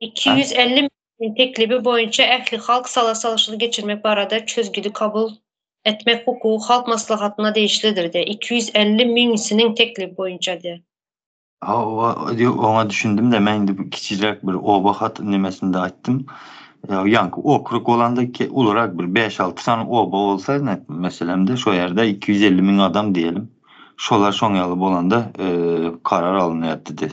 250 min teklibi boyunca ehli halk sala salışını geçirmek barada çözgülü kabul etmek hukuku halk maslahatına değişlidir de 250 minisinin teklibi boyunca de. Ona düşündüm de ben de kiçicik bir oba nimesinde açtım. Yankı okruk olanda ki olarak bir 5-6 tane oba olsa ne meselemde şu yerde 250 min adam diyelim. Şolar son yalı olanda karar alınıyor dedi.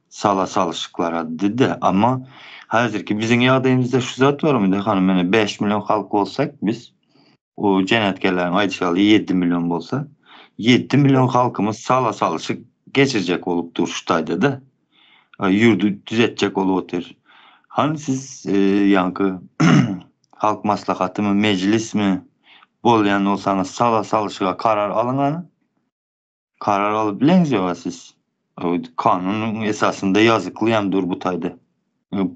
Sala salışıklara dedi ama hazır ki bizim yağdayımızda şu zat var mıydı hanım yani 5 milyon halk olsak biz o cennetkelerin ayçalı 7 milyon olsa 7 milyon halkımız sala salışık geçirecek olup duruştaydı da yurdu düzeltecek olup hani siz yankı halk maslahatı mı meclis mi bolayan olsanız sala salışığa karar alın karar alıp bileniz ya siz kanunun esasında yazıklayan dur bu tayda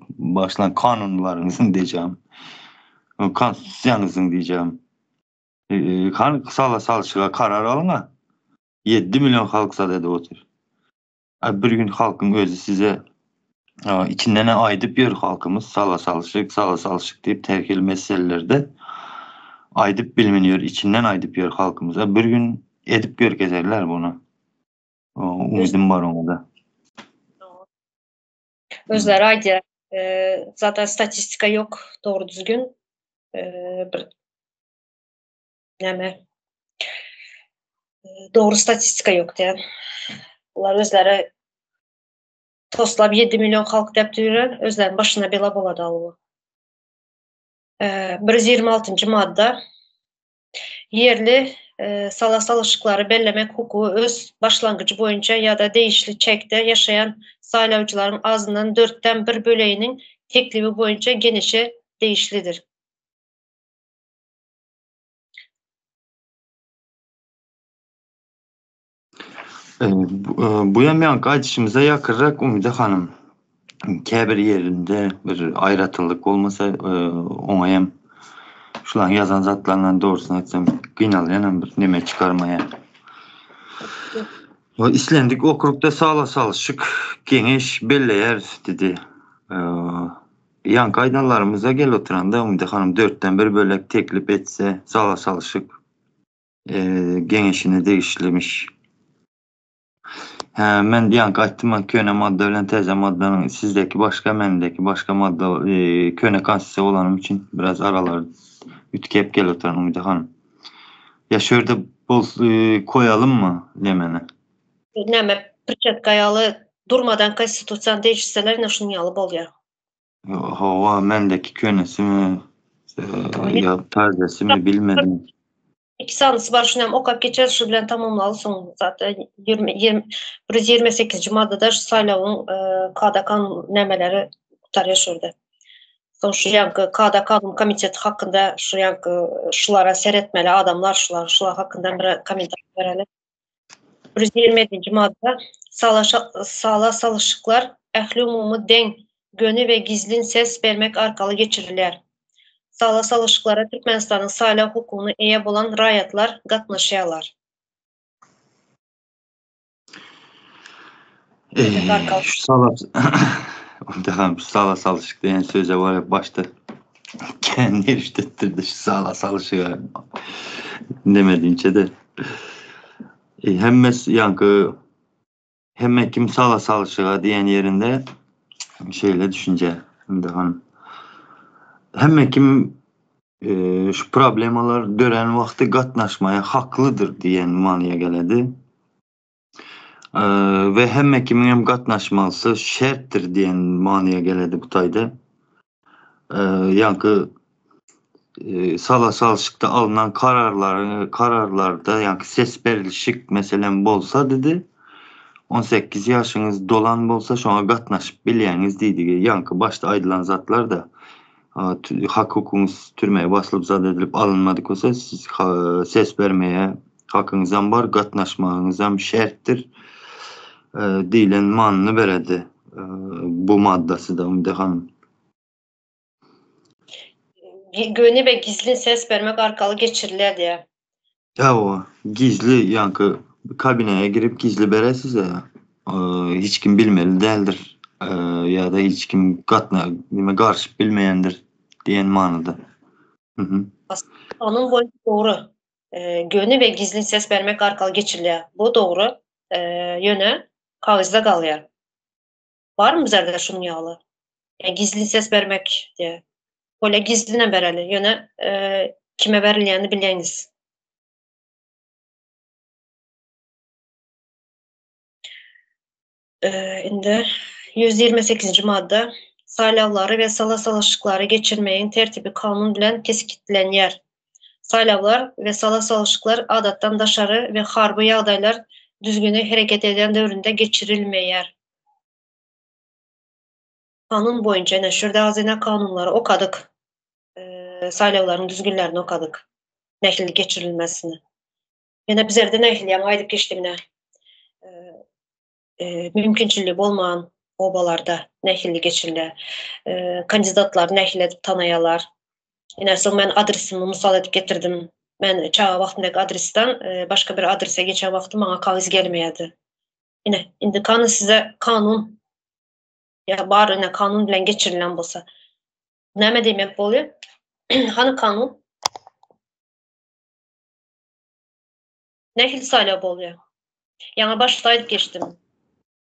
başlan kanunlarınızın diyeceğim konstitusyanızın diyeceğim sala salışığa karar alın 7 milyon halksa dedi otur. Bir gün halkın özü size içinden aydıp yer halkımız sala salışık deyip terkil meselelerde aydıp bilmeniyor içinden aydıp yer halkımıza bir gün edip gör gezerler bunu. Umudim var ona da. Özleri aydı. Zaten statistika yok doğru düzgün. Yani doğru statistika yok diye. Bunlar özleri toslab 7 milyon halk dep duyuran özlerinin başına bela boladı alığı. 126. madde yerli sala salışıkları bellemek hukuku öz başlangıcı boyunca ya da değişli çekte yaşayan saylavcıların azından 4'ten 1 böleyinin teklifi boyunca genişe değişlidir. Bu yankı açışımıza yakırarak Umide Hanım kebir yerinde bir ayrıtılık olmasa ona hem şulan yazan zatlarından doğrusunu etsem kıynalayan bir neme çıkarmaya. İslendik okrukta sağla salışık geniş belleyer dedi. Yankı aydanlarımıza gel oturanda Umide Hanım 4'ten 1 bölek teklif etse sağla salışık genişini değişlemiş. Ben yankı açtım köne madde ölen teze maddenin sizdeki başka mendeki başka madde köne kansisi olanım için biraz aralar ütkep gel oturan Umide Hanım. Ya şöyle koyalım mı lemene? Neme pırçatkayalı durmadan konstitusyon değişseler ne şunu yalı bol ya. Hava mendeki könesi mi ya tarzesi mi bilmedim. İkisi anısı var şunam okap geçer şu bilen tamamlalı son zaten 128. maddede şu saylavın kada kanun nemeleri tutar şurada. Son şu yankı kada kanun komiteti hakkında şu yankı şulara seyretmeli adamlar şular hakkında bir komentar verelim. 127. madde sala salışıklar ehli umumu den gönü ve gizlin ses vermek arkalı geçirirler. Sala salışıklara Türkmenistan'ın sayla hukukunu eye bulan rayatlar katnaşıyorlar. Şu sala salışık diyen söze var ya başta kendi eriştirdi şu sala salışığı demediğince de Hemmes yankı hemme kim sala salışığa diyen yerinde şeyle düşünce Ümide Hanım. Hemme kim şu problemalar dören vakti gatnaşmaya haklıdır diyen manaya geledi. Ve hemme kimin hem gatnaşmalısı şerttir diyen manaya geledi bu tayda. Yankı sala salışıkta alınan kararlarda yankı ses berilişik meselen bolsa dedi. 18 yaşınız dolan bolsa şoňa gatnaşyp bilýäňiz diýdi. Yankı başta aýdylan zatlar da hak hukukunuz türmeye basılıp zat edilip alınmadık olsa siz ses vermeye hakkınızdan var, gatnaşmaňyzam şerttir diýilen manyny beredi. Bu maddasy da Ümide Hanım. Göni ve gizli ses vermek arkalı geçirilir diye. Ya o gizli yankı kabineye girip gizli beresiz ya hiç kim bilmeli değildir ya da hiç kim karşı bilmeyendir diyen manada. Onun boyunca doğru. Göni ve gizli ses vermek arkalı geçirilir. Bu doğru. Yönü kağızda kalıyor. Var mı bizlerde şunun yağlı? Yani gizli ses vermek diye. Böyle gizline bereli. Yönü kime verilýäni bilýäňiz. Indi 128. madde saylavları ve sala salışıkları geçirmeyin tertibi kanun bilen keskitlenýär. Saylavlar ve sala salışıklar adattan daşarı ve harby ýagdaýlar düzgünü hereket eden dövründe geçirilmeýär. Kanun boyunca neşirde hazine kanunları okadık. Saylavların düzgünlerini okadık. Nähili geçirilmesini. Yine bizlerde nähili aýdyp geçdigine mümkinçiligi bolmagan obalarda nähili geçirilir. Kandidatlar nähili edip tanaýalar. Ine soň men adresimi mysal edip getirdim. Men çağa wagtyndaky adresden başka bir adrese geçen wagty maňa kagyz gelmeýärdi. Ine indi kanun size kanun ya barına kanun bilen geçirilen bolsa näme diýmek bolýar? Hani kanun? Nähili saylaw bolýar? Ýa başda aýdyp geçdim.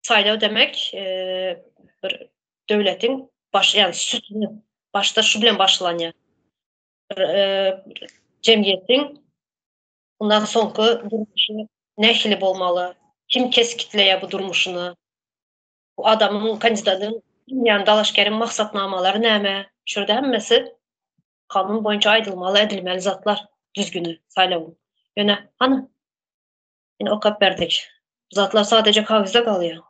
Saylaw demek bir döwletiň yani sütünü başta şu bilen başlanýar. Cemiyetiň bundan soňky durmuşy nähili bolmaly? Kim keskitleýär bu durmuşyny? Bu adamyň kandidatyň ýani dalaşgaryň maksatnamalary näme? Şurada hemmesi kanun boyunca aýdylmaly, edilmeli zatlar düzgünü saylawyň. Ýöne hani? Ýene okap berdik. Zatlar sadece kagızda kalıyor.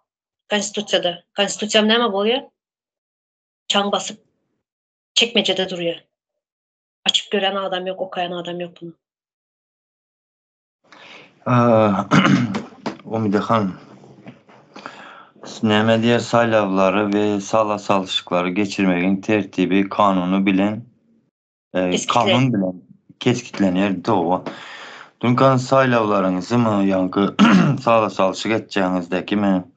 Konstitutsiyada. Konstitutsiyam näme bolýar? Çaň basyp çekmejede duruyor. Açıp gören adam yok, okayan adam yok bunu. Ümide Hanım. Näme diýer saylavlary we sala salışyklary geçirmegiň tertibi kanunu bilen kanun bilen keskitlenýär dowa. Dünkan saylavlaryňyzy mı yankı sala salışyk etjäňizdäki men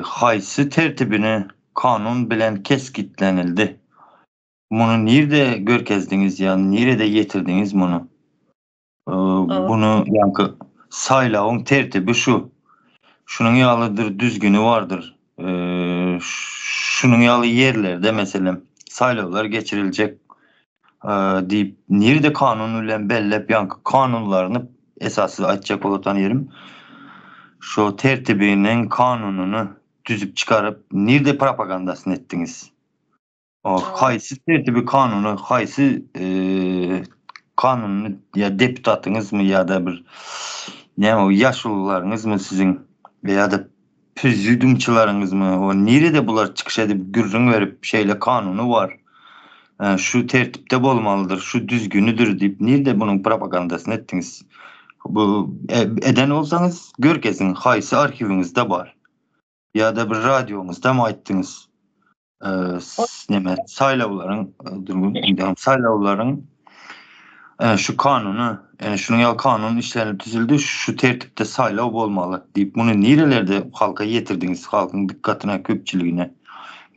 haýsy tertibini kanun bilen keskitlenildi. Bunu nerede görkezdiňiz ýani nerede getirdiňiz bunu? Bunu yankı saylawyň tertibi şu. Şunun ýalydyr, düzgünü vardır. Şunun ýaly yerlerde meselem saylavlar geçiriljek diýip nerede kanun bilen bellep yankı kanunlaryny esasy aýtjak bolatan yerim. Şu tertibinin kanununu düzüp çıkarıp nerede propagandasyny etdiňiz? Haýsy tertibi kanunu, haýsy kanunu ya deputatyňyz mı ya da bir näme ýaşullaryňyz mı sizin veya da prezidentçilaryňyz mı o nerede bular çıkış edip gürrüň berip şeýle kanunu var. Şu tertipde bolmalydyr, şu düzgünüdür diýip nerede bunyň propagandasyny etdiňiz? Bu eden olsaňyz görkezin haýsy arkiwiňizde bar. Ya da bir radioňyzda mı aýtdyňyz? Näme saylavlaryň şu kanunu şunun ýaly kanun işlenip düzüldi, şu tertipde saylaw bolmaly diýip bunu nerelerde halka getirdiňiz, halkyň dikkatine, köpçiligine?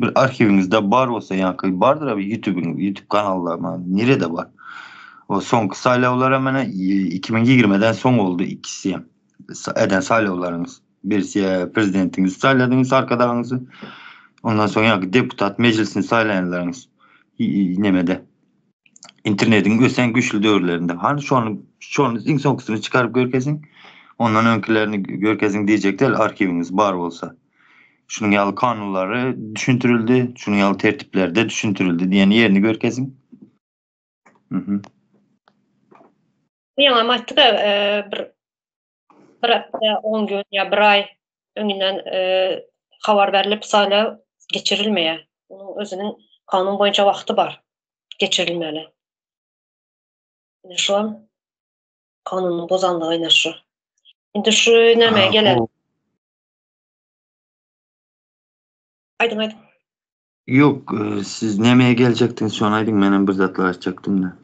Bir arkiwiňizde bar bolsa ýa-da bardyr abi YouTube kanallarına nerede bar? O soňky saýlawlara mene 2020'den soň oldu ikisi hem. eden saylovlarınız. Birisi prezidentinizi sayladınız arkadaşınızı. Ondan sonra deputat meclisini saylayanlarınız. Nemede. İnternetin gösteren güçlü dövrlerinde. Hani şu an insan kısmını çıkarıp görkezin. Ondan önkülerini görkezin diyecekler arşiviniz var olsa. Şunun yalı kanunları düşüntürüldü. Şunun yalı tertipleri de düşüntürüldü diyen yerini görkezin. Yani amaçlı da bir hafta 10 gün ya bir ay öňünden habar berilip sayla geçirilmeye. Onun özünün kanun boyunca wagty bar. Geçirilmeli. Şu an kanunun bozanlığıyla şu. Şimdi şu nemeye gelen. Aydın. Yok, siz nemeye gelecektiniz şu an aydın, benim bir zatlar açacaktım da.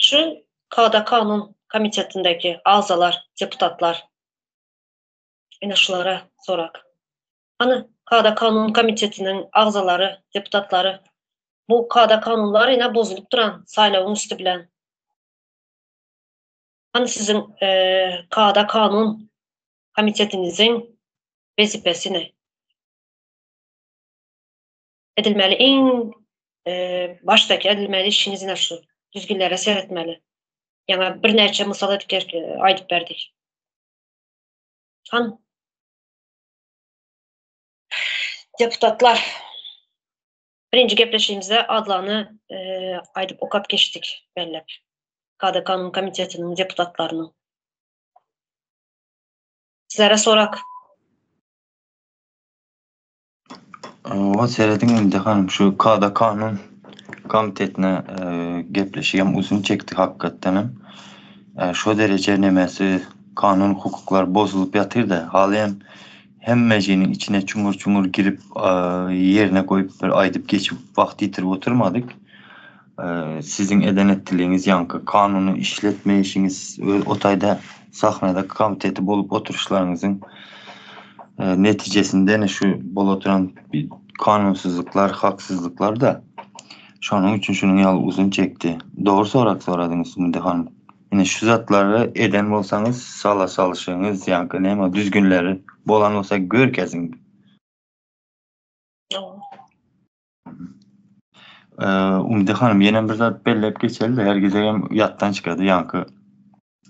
Şu Kada Kanun Komitetindeki azalar, deputatlar yine şulara sorak. Hani Kada Kanun Komitetinin azaları, deputatları bu Kada kanunlar yine bozulup duran saylavın üstü bilen. Hani sizin Kada Kanun Komitetinizin vazifesi ne? Edilmeli en baştaki edilmeli işiniz ne şu? Düzgünlere seyretmeli. Yani bir neçe misal edip aydıp verdik. Hani deputatlar birinci gepleşiğimizde adlarını aydıp okap geçtik bellep. Kada Kanun Komitetinin deputatlarını. Sizlere sorak. O seyredin imtihanım şu Kada Kanun Komitetine gepleşiyem uzun çekti hakikaten. Şu derece nemesi kanun hukuklar bozulup yatır da halen hem mecinin içine çumur girip yerine koyup bir aydıp geçip vakti yitirip oturmadık. Sizin eden ettiğiniz yankı kanunu işletme işiniz otayda sahnada komiteti bolup oturuşlarınızın neticesinde ne şu bol oturan bir kanunsuzluklar, haksızlıklar da şu an için şunun yalı uzun çekti. Doğru soradınız Müde Hanım. Yine şu zatları eden olsanız sala salışınız yankı nema düzgünleri bolan olsa görkezin. Umide Hanım yine bir zat bellep geçerli de herkese hem yattan çıkardı yankı.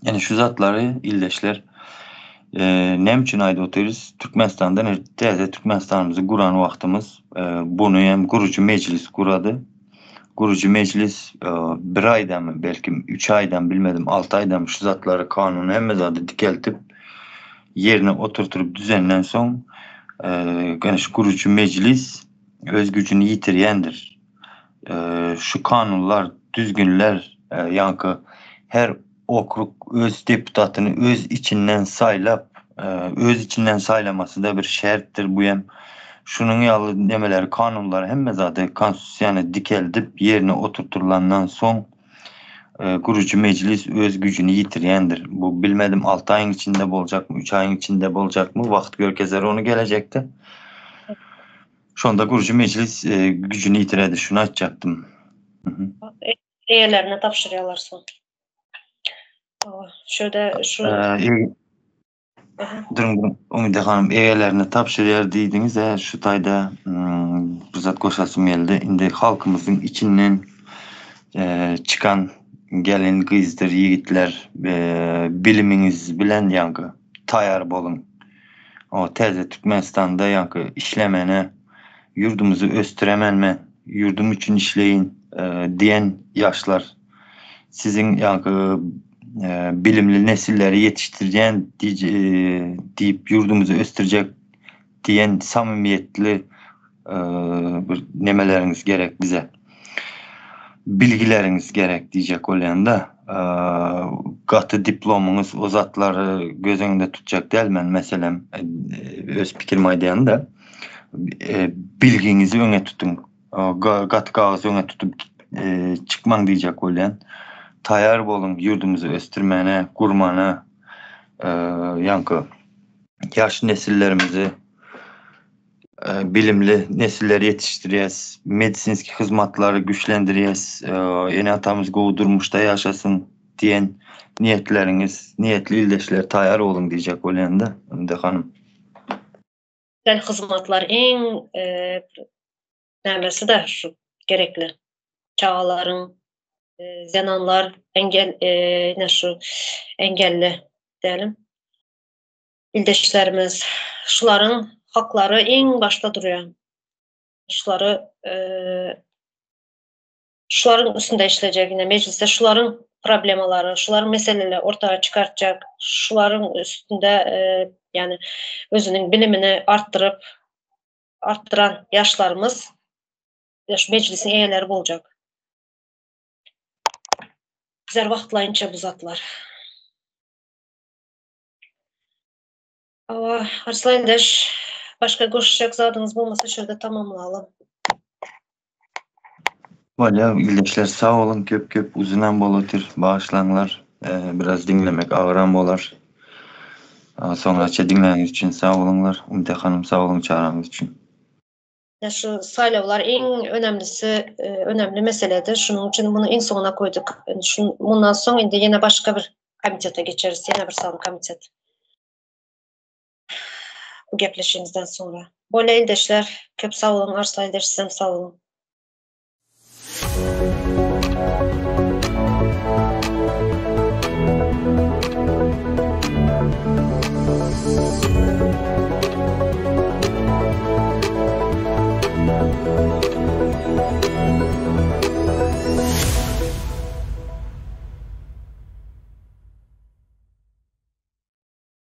Yani şu zatları illeşler nem için ayda oturuz Türkmenistan'dan teze Türkmenistan'ımızı kuran vaktimiz bunu hem kurucu meclis kuradı. Kurucu meclis bir aydan mı belki 3 aydan bilmedim 6 aydan şu zatları kanunu hem zaten dikeltip yerine oturtup düzenlen son şu kurucu meclis öz gücünü yitiriyendir. Şu kanunlar, düzgünler yankı her okrug öz deputatını öz içinden saylap öz içinden saylaması da bir şerttir bu hem şunun yalı demeler kanunlar hem zaten konstitüsyona dikeldip yerine oturtulandan son kurucu meclis öz gücünü yitiriyendir. Bu bilmedim 6 ayın içinde olacak mı 3 ayın içinde olacak mı vakt görkezer onu gelecekti. Şu anda kurucu meclis gücünü yitiredi. Şunu açacaktım. Üyelerine tapşırıyorlar son. Şöyle şu... Durun. Umide Hanım üyelerine tapşırıyor dediniz ya şu tayda bizzat koşasım geldi. Şimdi halkımızın içinden çıkan gelin kızdır, yiğitler biliminiz bilen yankı tayar bolun. O teze Türkmenistan'da yankı işlemene yurdumuzu östüremenme, yurdum için işleyin diyen yaşlar sizin yankı bilimli nesilleri yetiştireceğin deyip yurdumuzu östürecek diyen samimiyetli nemeleriniz gerek bize. Bilgileriniz gerek diyecek olan da katı diplomunuz o zatları göz önünde tutacak değil mi? Mesela öz fikrim aydayan da bilginizi öne tutun. Katı kağızı öne tutup çıkman diyecek olan tayar bolun yurdumuzu östürmene, kurmana yankı yaş nesillerimizi bilimli nesilleri yetiştiriyes, medisinski hizmetleri güçlendiriyes, yeni atamız kovdurmuş da yaşasın diyen niyetleriniz, niyetli ildeşler tayar olun diyecek olan da Ümide Hanım. Güzel hizmetler en nemesi de şu gerekli. Çağların, zenanlar, ne şu engelli diyelim. İldeşlerimiz, şuların hakları en başta duruyor. Şuların üstünde işleyecek yine mecliste şuların problemaları, şuların meseleleri ortaya çıkartacak, şuların üstünde yani özünün bilimini arttıran yaşlarımız meclisin üyeleri olacak. Güzel vaxtlayınca bu zatlar. Ama Arslan İldeş, başka koşacak zadınız olmasa şurada tamamlayalım. Valla ildeşler sağ olun, köp uzunan boladır, bağışlanlar. Biraz dinlemek ağıran bolar. Sonraça dinlediğiniz için sağ olunlar. Ümide Hanım sağ olun çağıranız için. Ya şu saylavlar en önemli meseledir. Şunun için bunu en sonuna koyduk. Yani bundan sonra indi yine başka bir komitete geçeriz. Yine bir sağlık komiteti. Bu gepleşimizden sonra. Böyle ildeşler, köp sağ olun. Arslan İldeş, sizem sağ olun.